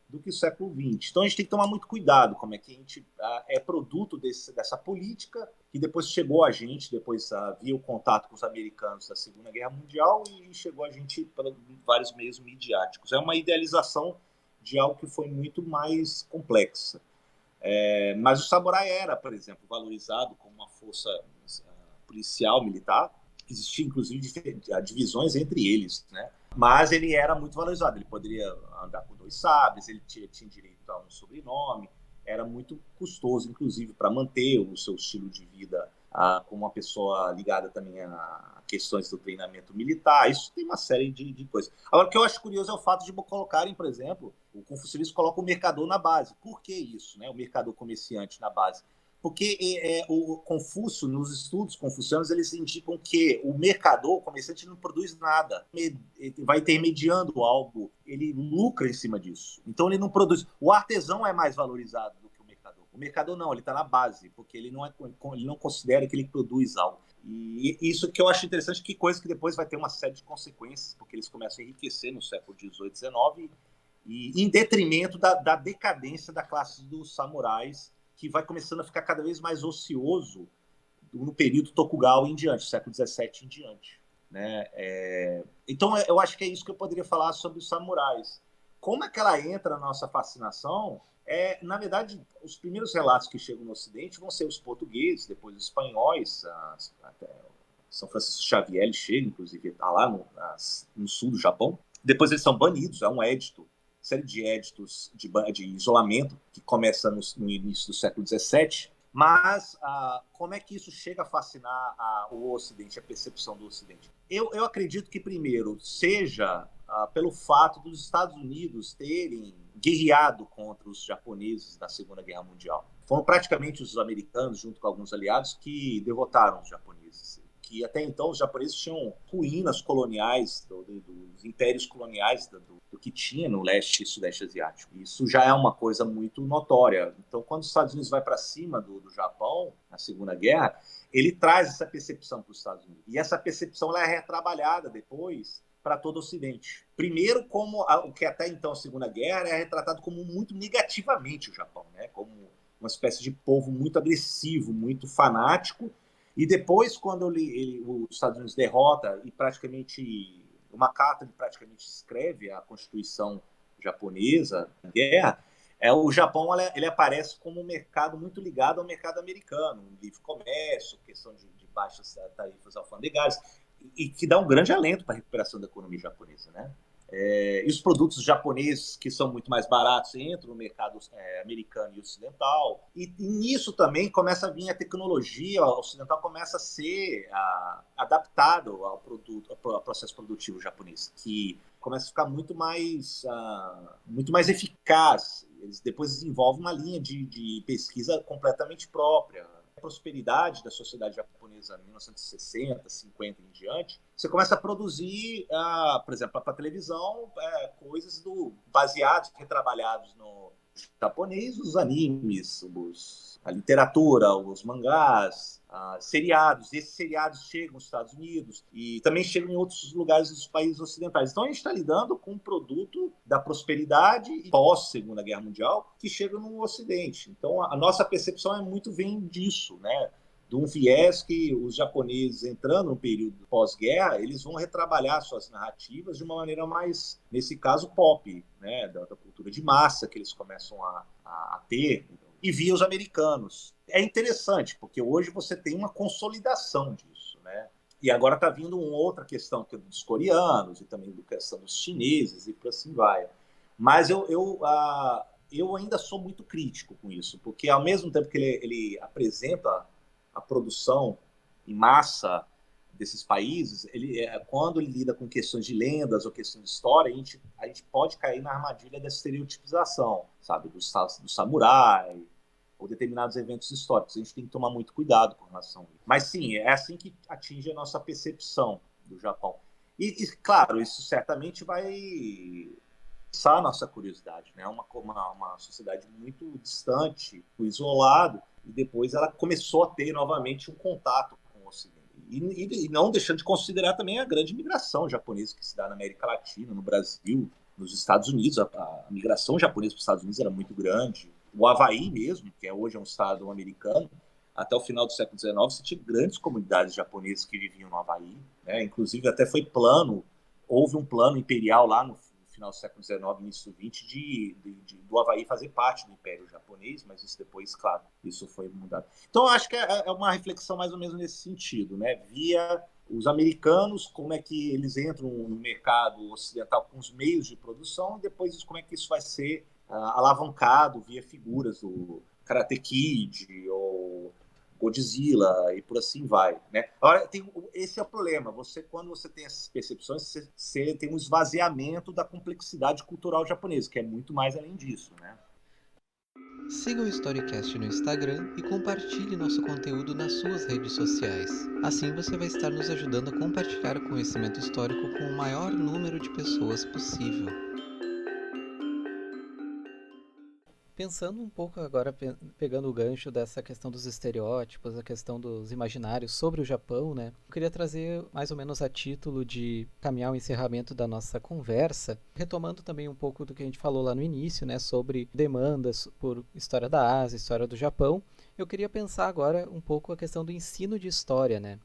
do que o século XX. Então a gente tem que tomar muito cuidado como é que a gente é produto dessa política que depois chegou a gente, depois havia o contato com os americanos da Segunda Guerra Mundial e chegou a gente por vários meios midiáticos. É uma idealização de algo que foi muito mais complexa. Mas o samurai era, por exemplo, valorizado como uma força policial, militar. Existia, inclusive, divisões entre eles, né? Mas ele era muito valorizado. Ele poderia andar com 2 sabres, ele tinha direito a um sobrenome, era muito custoso, inclusive, para manter o seu estilo de vida como uma pessoa ligada também a questões do treinamento militar. Isso tem uma série de coisas. Agora, o que eu acho curioso é o fato de colocarem, por exemplo, o confucionismo coloca o mercador na base. Por que isso, né? O mercador comerciante na base? Porque o Confúcio, nos estudos confucianos, eles indicam que o mercador, o comerciante, não produz nada. Ele vai intermediando algo, ele lucra em cima disso. Então, ele não produz. O artesão é mais valorizado do que o mercador. O mercador não, ele está na base, porque ele não considera que ele produz algo. E isso que eu acho interessante, que coisa que depois vai ter uma série de consequências, porque eles começam a enriquecer no século XVIII, XIX, e em detrimento da decadência da classe dos samurais, que vai começando a ficar cada vez mais ocioso no período Tokugawa em diante, século XVII em diante, né? Então, eu acho que é isso que eu poderia falar sobre os samurais. Como é que ela entra na nossa fascinação? Na verdade, os primeiros relatos que chegam no Ocidente vão ser os portugueses, depois os espanhóis, até São Francisco Xavier chega, inclusive, está lá no sul do Japão. Depois eles são banidos, é um édito, série de éditos de isolamento, que começa no início do século XVII. Mas como é que isso chega a fascinar o Ocidente, a percepção do Ocidente? Eu acredito que, primeiro, seja pelo fato dos Estados Unidos terem guerreado contra os japoneses na Segunda Guerra Mundial. Foram praticamente os americanos, junto com alguns aliados, que derrotaram os japoneses. Que até então os japoneses tinham ruínas coloniais, dos impérios coloniais do que tinha no leste e sudeste asiático. Isso já é uma coisa muito notória. Então, quando os Estados Unidos vai para cima do Japão, na Segunda Guerra, ele traz essa percepção para os Estados Unidos. E essa percepção ela é retrabalhada depois para todo o Ocidente. Primeiro, como o que até então a Segunda Guerra é retratado como muito negativamente o Japão, né? Como uma espécie de povo muito agressivo, muito fanático. E depois, quando os Estados Unidos derrota e praticamente o MacArthur ele praticamente escreve a Constituição japonesa na guerra, o Japão ele aparece como um mercado muito ligado ao mercado americano, um livre comércio, questão de baixas tarifas alfandegárias, e que dá um grande alento para a recuperação da economia japonesa, né? E os produtos japoneses, que são muito mais baratos, entram no mercado americano e ocidental. E nisso também começa a vir a tecnologia ocidental, começa a ser adaptado ao processo produtivo japonês, que começa a ficar muito mais eficaz. Eles depois desenvolvem uma linha de pesquisa completamente própria. A prosperidade da sociedade japonesa em 1960, 50 em diante, você começa a produzir, por exemplo, para televisão, coisas baseados, retrabalhados no japonês, os animes, a literatura, os mangás, seriados. Esses seriados chegam nos Estados Unidos e também chegam em outros lugares dos países ocidentais. Então, a gente está lidando com um produto da prosperidade pós-Segunda Guerra Mundial que chega no Ocidente. Então, a nossa percepção muito vem disso, né? de um viés que os japoneses, entrando no período pós-guerra, eles vão retrabalhar suas narrativas de uma maneira mais, nesse caso, pop, né? Da cultura de massa que eles começam a ter, e via os americanos. É interessante, porque hoje você tem uma consolidação disso, né? E agora está vindo uma outra questão que é dos coreanos e também da questão dos chineses e por assim vai. Mas eu ainda sou muito crítico com isso, porque ao mesmo tempo que ele apresenta a produção em massa desses países, quando ele lida com questões de lendas ou questões de história, a gente pode cair na armadilha da estereotipização, sabe, do samurai ou determinados eventos históricos. A gente tem que tomar muito cuidado com relação a isso. Mas sim, é assim que atinge a nossa percepção do Japão. E claro, isso certamente vai a nossa curiosidade, né? Uma sociedade muito distante, isolado, e depois ela começou a ter novamente um contato com o Ocidente. E não deixando de considerar também a grande migração japonesa que se dá na América Latina, no Brasil, nos Estados Unidos. A migração japonesa para os Estados Unidos era muito grande. O Havaí mesmo, que hoje é um estado americano, até o final do século XIX, você tinha grandes comunidades japonesas que viviam no Havaí, né? Inclusive até houve um plano imperial lá no final do século XIX, início do XX, do Havaí fazer parte do Império Japonês, mas isso depois, claro, isso foi mudado. Então, eu acho que é uma reflexão mais ou menos nesse sentido, né? Via os americanos, como é que eles entram no mercado ocidental com os meios de produção, e depois como é que isso vai ser alavancado via figuras do Karate Kid ou Godzilla e por assim vai, né? Agora, esse é o problema. Quando você tem essas percepções, você tem um esvaziamento da complexidade cultural japonesa, que é muito mais além disso, né? Siga o Storycast no Instagram e compartilhe nosso conteúdo nas suas redes sociais. Assim você vai estar nos ajudando a compartilhar o conhecimento histórico com o maior número de pessoas possível. Pensando um pouco agora, pegando o gancho dessa questão dos estereótipos, a questão dos imaginários sobre o Japão, né? Eu queria trazer mais ou menos a título de caminhar o encerramento da nossa conversa, retomando também um pouco do que a gente falou lá no início, né? Sobre demandas por história da Ásia, história do Japão. Eu queria pensar agora um pouco a questão do ensino de história, né?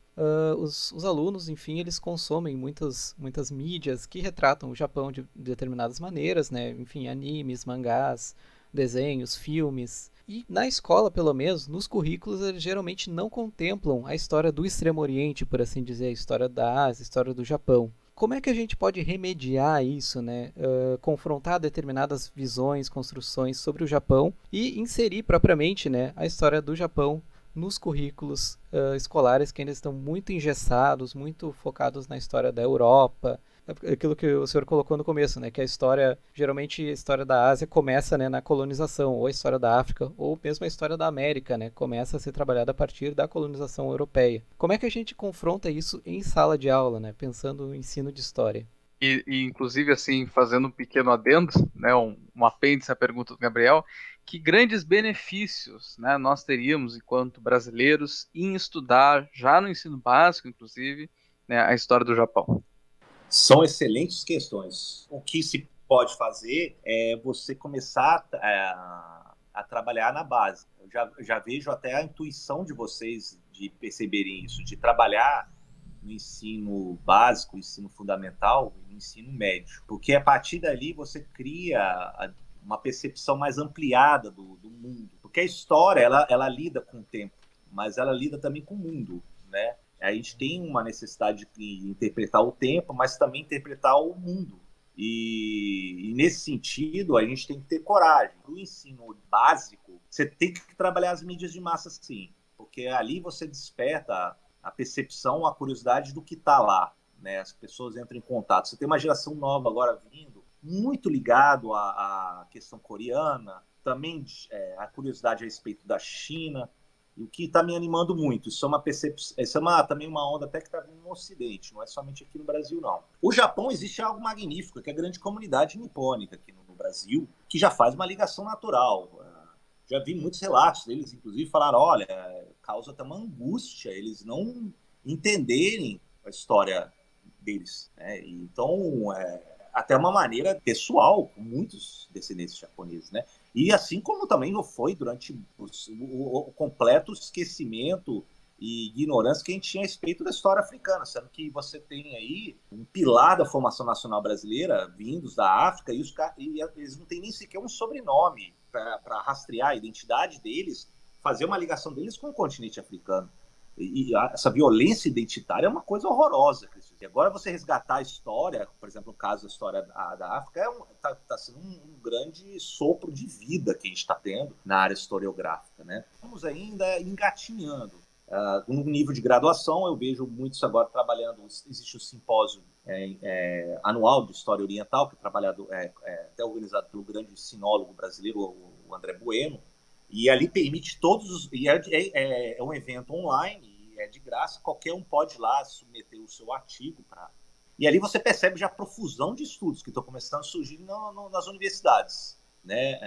Os alunos, enfim, eles consomem muitas mídias que retratam o Japão de determinadas maneiras, né? Enfim, animes, mangás, desenhos, filmes. E na escola, pelo menos, nos currículos, eles geralmente não contemplam a história do Extremo Oriente, por assim dizer, a história da Ásia, a história do Japão. Como é que a gente pode remediar isso, né? Confrontar determinadas visões, construções sobre o Japão e inserir propriamente, né, a história do Japão nos currículos escolares que ainda estão muito engessados, muito focados na história da Europa, aquilo que o senhor colocou no começo, né, que geralmente a história da Ásia começa, né, na colonização, ou a história da África, ou mesmo a história da América, né, começa a ser trabalhada a partir da colonização europeia. Como é que a gente confronta isso em sala de aula, né, pensando no ensino de história? E inclusive, assim, fazendo um pequeno adendo, né, um apêndice à pergunta do Gabriel, que grandes benefícios, né, nós teríamos, enquanto brasileiros, em estudar, já no ensino básico, inclusive, né, a história do Japão? São excelentes questões. O que se pode fazer é você começar a trabalhar na base. Eu já vejo até a intuição de vocês de perceberem isso, de trabalhar no ensino básico, ensino fundamental e no ensino médio. Porque a partir dali você cria uma percepção mais ampliada do mundo. Porque a história, ela lida com o tempo, mas ela lida também com o mundo, né? A gente tem uma necessidade de interpretar o tempo, mas também interpretar o mundo. E nesse sentido, a gente tem que ter coragem. No ensino básico, você tem que trabalhar as mídias de massa, sim, porque ali você desperta a percepção, a curiosidade do que está lá, né? As pessoas entram em contato. Você tem uma geração nova agora vindo, muito ligado à questão coreana, também a curiosidade a respeito da China, e o que está me animando muito. Isso é uma percepção, também uma onda até que está vindo no Ocidente, não é somente aqui no Brasil, não. O Japão existe algo magnífico, que é a grande comunidade nipônica aqui no Brasil, que já faz uma ligação natural. Já vi muitos relatos deles, inclusive, falaram, olha, causa até uma angústia eles não entenderem a história deles, né? Então, até uma maneira pessoal, com muitos descendentes japoneses, né? E assim como também não foi durante o completo esquecimento e ignorância que a gente tinha a respeito da história africana, sendo que você tem aí um pilar da formação nacional brasileira vindos da África e eles não têm nem sequer um sobrenome para rastrear a identidade deles, fazer uma ligação deles com o continente africano. Essa violência identitária é uma coisa horrorosa. E agora você resgatar a história, por exemplo, no caso da história da África, está sendo um grande sopro de vida que a gente está tendo na área historiográfica, né? Estamos ainda engatinhando. No nível de graduação, eu vejo muitos agora trabalhando. Existe o simpósio anual de História Oriental, que é trabalhado, até organizado pelo grande sinólogo brasileiro, o André Bueno, e ali permite é um evento online, é de graça, qualquer um pode ir lá submeter o seu artigo e ali você percebe já a profusão de estudos que estão começando a surgir nas universidades, né?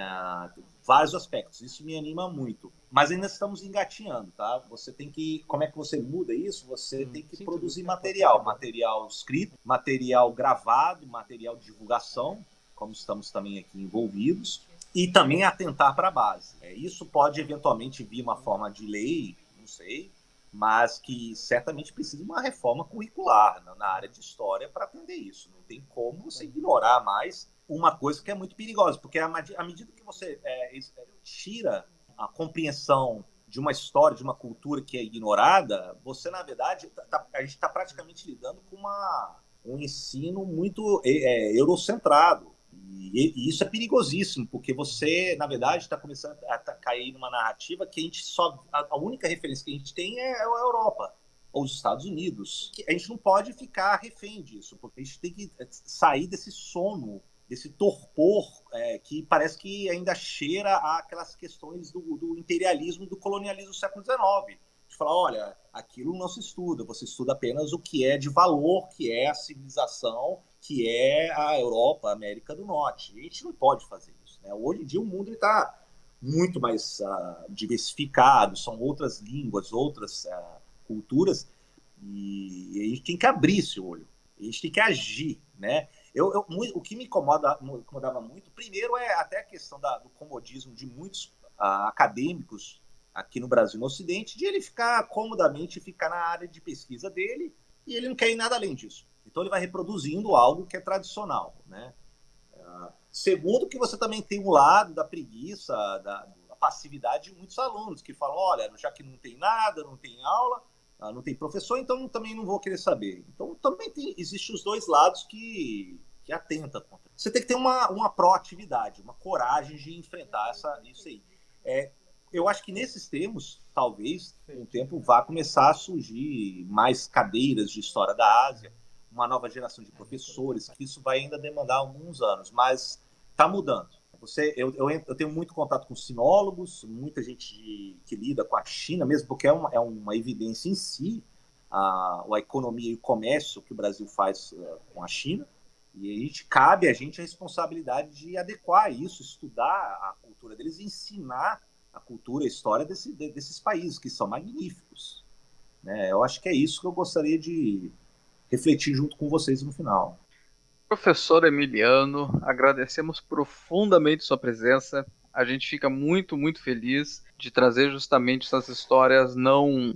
Vários aspectos, isso me anima muito, mas ainda estamos engatinhando, tá? Você tem que, como é que você muda isso? Você tem que produzir material escrito, material gravado, material de divulgação, como estamos também aqui envolvidos, e também atentar para a base. Isso pode eventualmente vir uma forma de lei, não sei, mas que certamente precisa de uma reforma curricular na área de história para atender isso. Não tem como você ignorar mais uma coisa que é muito perigosa, porque à medida que você tira a compreensão de uma história, de uma cultura que é ignorada, você, na verdade, a gente está praticamente lidando com um ensino muito eurocentrado. E isso é perigosíssimo, porque você, na verdade, está começando a cair numa narrativa que a única referência que a gente tem é a Europa ou os Estados Unidos. A gente não pode ficar refém disso, porque a gente tem que sair desse sono, desse torpor que parece que ainda cheira àquelas questões do imperialismo, do colonialismo do século XIX. De falar, olha, aquilo não se estuda, você estuda apenas o que é de valor, que é a civilização, que é a Europa, a América do Norte. A gente não pode fazer isso, né? Hoje em dia o mundo está muito mais diversificado, são outras línguas, outras culturas, e a gente tem que abrir esse olho, a gente tem que agir, né? O que me incomodava muito, primeiro, é até a questão do comodismo de muitos acadêmicos aqui no Brasil, no Ocidente, de ele comodamente ficar na área de pesquisa dele, e ele não quer ir nada além disso. Então ele vai reproduzindo algo que é tradicional, né? Segundo, que você também tem um lado da preguiça, da passividade de muitos alunos, que falam, olha, já que não tem nada, não tem aula, não tem professor, então também não vou querer saber. Então também existem os dois lados que atentam contra. Você tem que ter uma proatividade, uma coragem de enfrentar isso aí. Eu acho que nesses termos, talvez, com o tempo, vá começar a surgir mais cadeiras de história da Ásia, uma nova geração de professores, que isso vai ainda demandar alguns anos, mas está mudando. Eu tenho muito contato com sinólogos, muita gente que lida com a China mesmo, porque é uma evidência em si, a economia e o comércio que o Brasil faz com a China, e cabe a gente a responsabilidade de adequar isso, estudar a cultura deles e ensinar a cultura, a história desses países, que são magníficos, né? Eu acho que é isso que eu gostaria de refletir junto com vocês no final. Professor Emiliano, agradecemos profundamente sua presença. A gente fica muito, muito feliz de trazer justamente essas histórias não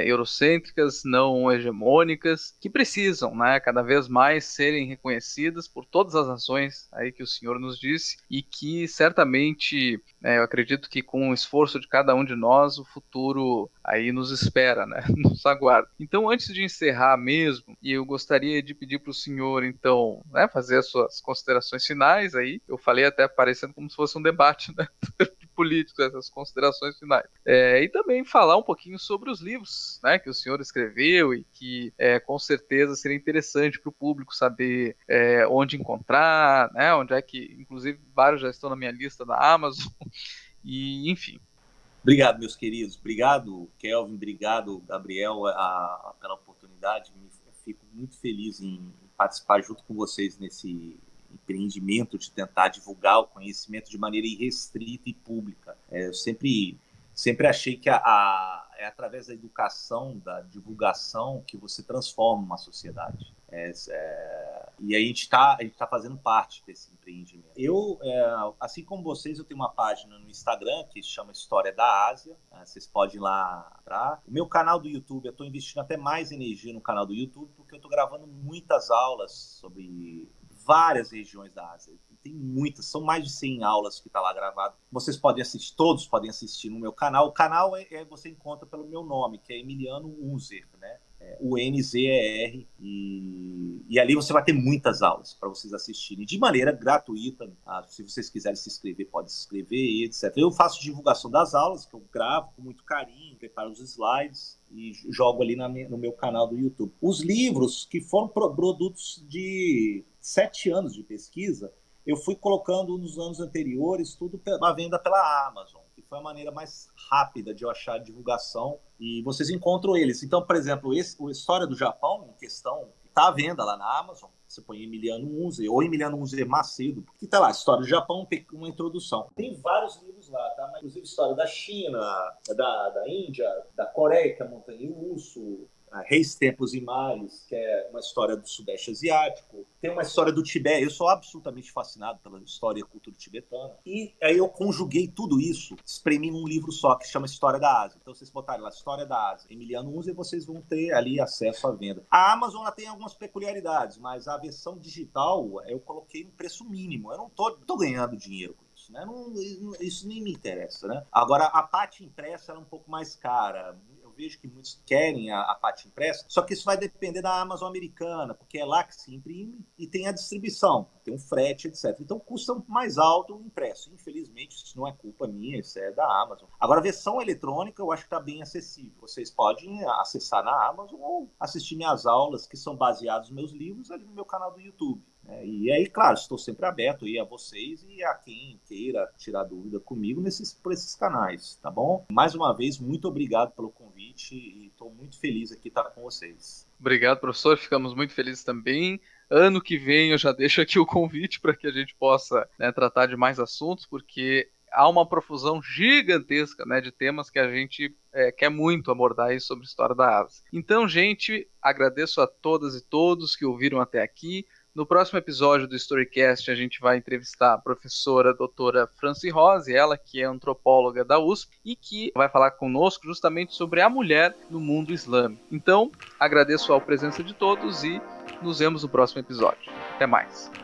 eurocêntricas, não hegemônicas, que precisam, né, cada vez mais serem reconhecidas por todas as nações aí que o senhor nos disse, e que certamente, eu acredito que com o esforço de cada um de nós, o futuro aí nos espera, né, nos aguarda. Então, antes de encerrar mesmo, eu gostaria de pedir para o senhor, então, né, fazer as suas considerações finais aí. Eu falei até parecendo como se fosse um debate, né, político, essas considerações finais. E também falar um pouquinho sobre os livros, né, que o senhor escreveu e que com certeza seria interessante para o público saber onde encontrar, né, onde é que, inclusive, vários já estão na minha lista da Amazon, e enfim. Obrigado, meus queridos. Obrigado, Kelvin. Obrigado, Gabriel, pela oportunidade. Fico muito feliz em participar junto com vocês nesse empreendimento de tentar divulgar o conhecimento de maneira irrestrita e pública. Eu sempre achei que é através da educação, da divulgação, que você transforma uma sociedade. E a gente tá fazendo parte desse empreendimento. Eu, assim como vocês, eu tenho uma página no Instagram que se chama História da Ásia. Vocês podem ir lá. O meu canal do YouTube, eu estou investindo até mais energia no canal do YouTube, porque eu estou gravando muitas aulas sobre várias regiões da Ásia. Tem muitas, são mais de 100 aulas que está lá gravado. Vocês podem assistir, todos podem assistir no meu canal. O canal você encontra pelo meu nome, que é Emiliano Unzer, né? UNZER, e ali você vai ter muitas aulas para vocês assistirem de maneira gratuita. Se vocês quiserem se inscrever, pode se inscrever, etc. Eu faço divulgação das aulas, que eu gravo com muito carinho, preparo os slides e jogo ali no meu canal do YouTube. Os livros, que foram produtos de 7 anos de pesquisa, eu fui colocando nos anos anteriores tudo à venda pela Amazon, que foi a maneira mais rápida de eu achar a divulgação, e vocês encontram eles. Então, por exemplo, a História do Japão, em questão, está à venda lá na Amazon. Você põe Emiliano Unzer ou Emiliano Unzer Macedo, porque está lá, História do Japão, uma introdução. Tem vários livros lá, tá? Mas, inclusive, História da China, da Índia, da Coreia, que é a Montanha Russo, Reis, Templos e Males, que é uma história do Sudeste Asiático. Tem uma história do Tibete. Eu sou absolutamente fascinado pela história e cultura tibetana. E aí eu conjuguei tudo isso, espremi num livro só, que chama História da Ásia. Então vocês botarem lá História da Ásia, Emiliano Unzer, vocês vão ter ali acesso à venda. A Amazon tem algumas peculiaridades, mas a versão digital eu coloquei no preço mínimo. Eu não tô ganhando dinheiro com isso, né? Isso nem me interessa, né? Agora, a parte impressa é um pouco mais cara. Vejo que muitos querem a parte impressa, só que isso vai depender da Amazon americana, porque é lá que se imprime e tem a distribuição, tem um frete, etc. Então custa mais alto o impresso. Infelizmente, isso não é culpa minha, isso é da Amazon. Agora, a versão eletrônica eu acho que está bem acessível. Vocês podem acessar na Amazon ou assistir minhas aulas, que são baseadas nos meus livros, ali no meu canal do YouTube. E aí, claro, estou sempre aberto aí a vocês e a quem queira tirar dúvida comigo por esses canais, tá bom? Mais uma vez, muito obrigado pelo convite e estou muito feliz aqui estar com vocês. Obrigado, professor. Ficamos muito felizes também. Ano que vem eu já deixo aqui o convite para que a gente possa, né, tratar de mais assuntos, porque há uma profusão gigantesca, né, de temas que a gente quer muito abordar aí sobre a história da Ásia. Então, gente, agradeço a todas e todos que ouviram até aqui. No próximo episódio do Storycast, a gente vai entrevistar a professora doutora Franci Rose, ela que é antropóloga da USP e que vai falar conosco justamente sobre a mulher no mundo islâmico. Então, agradeço a presença de todos e nos vemos no próximo episódio. Até mais!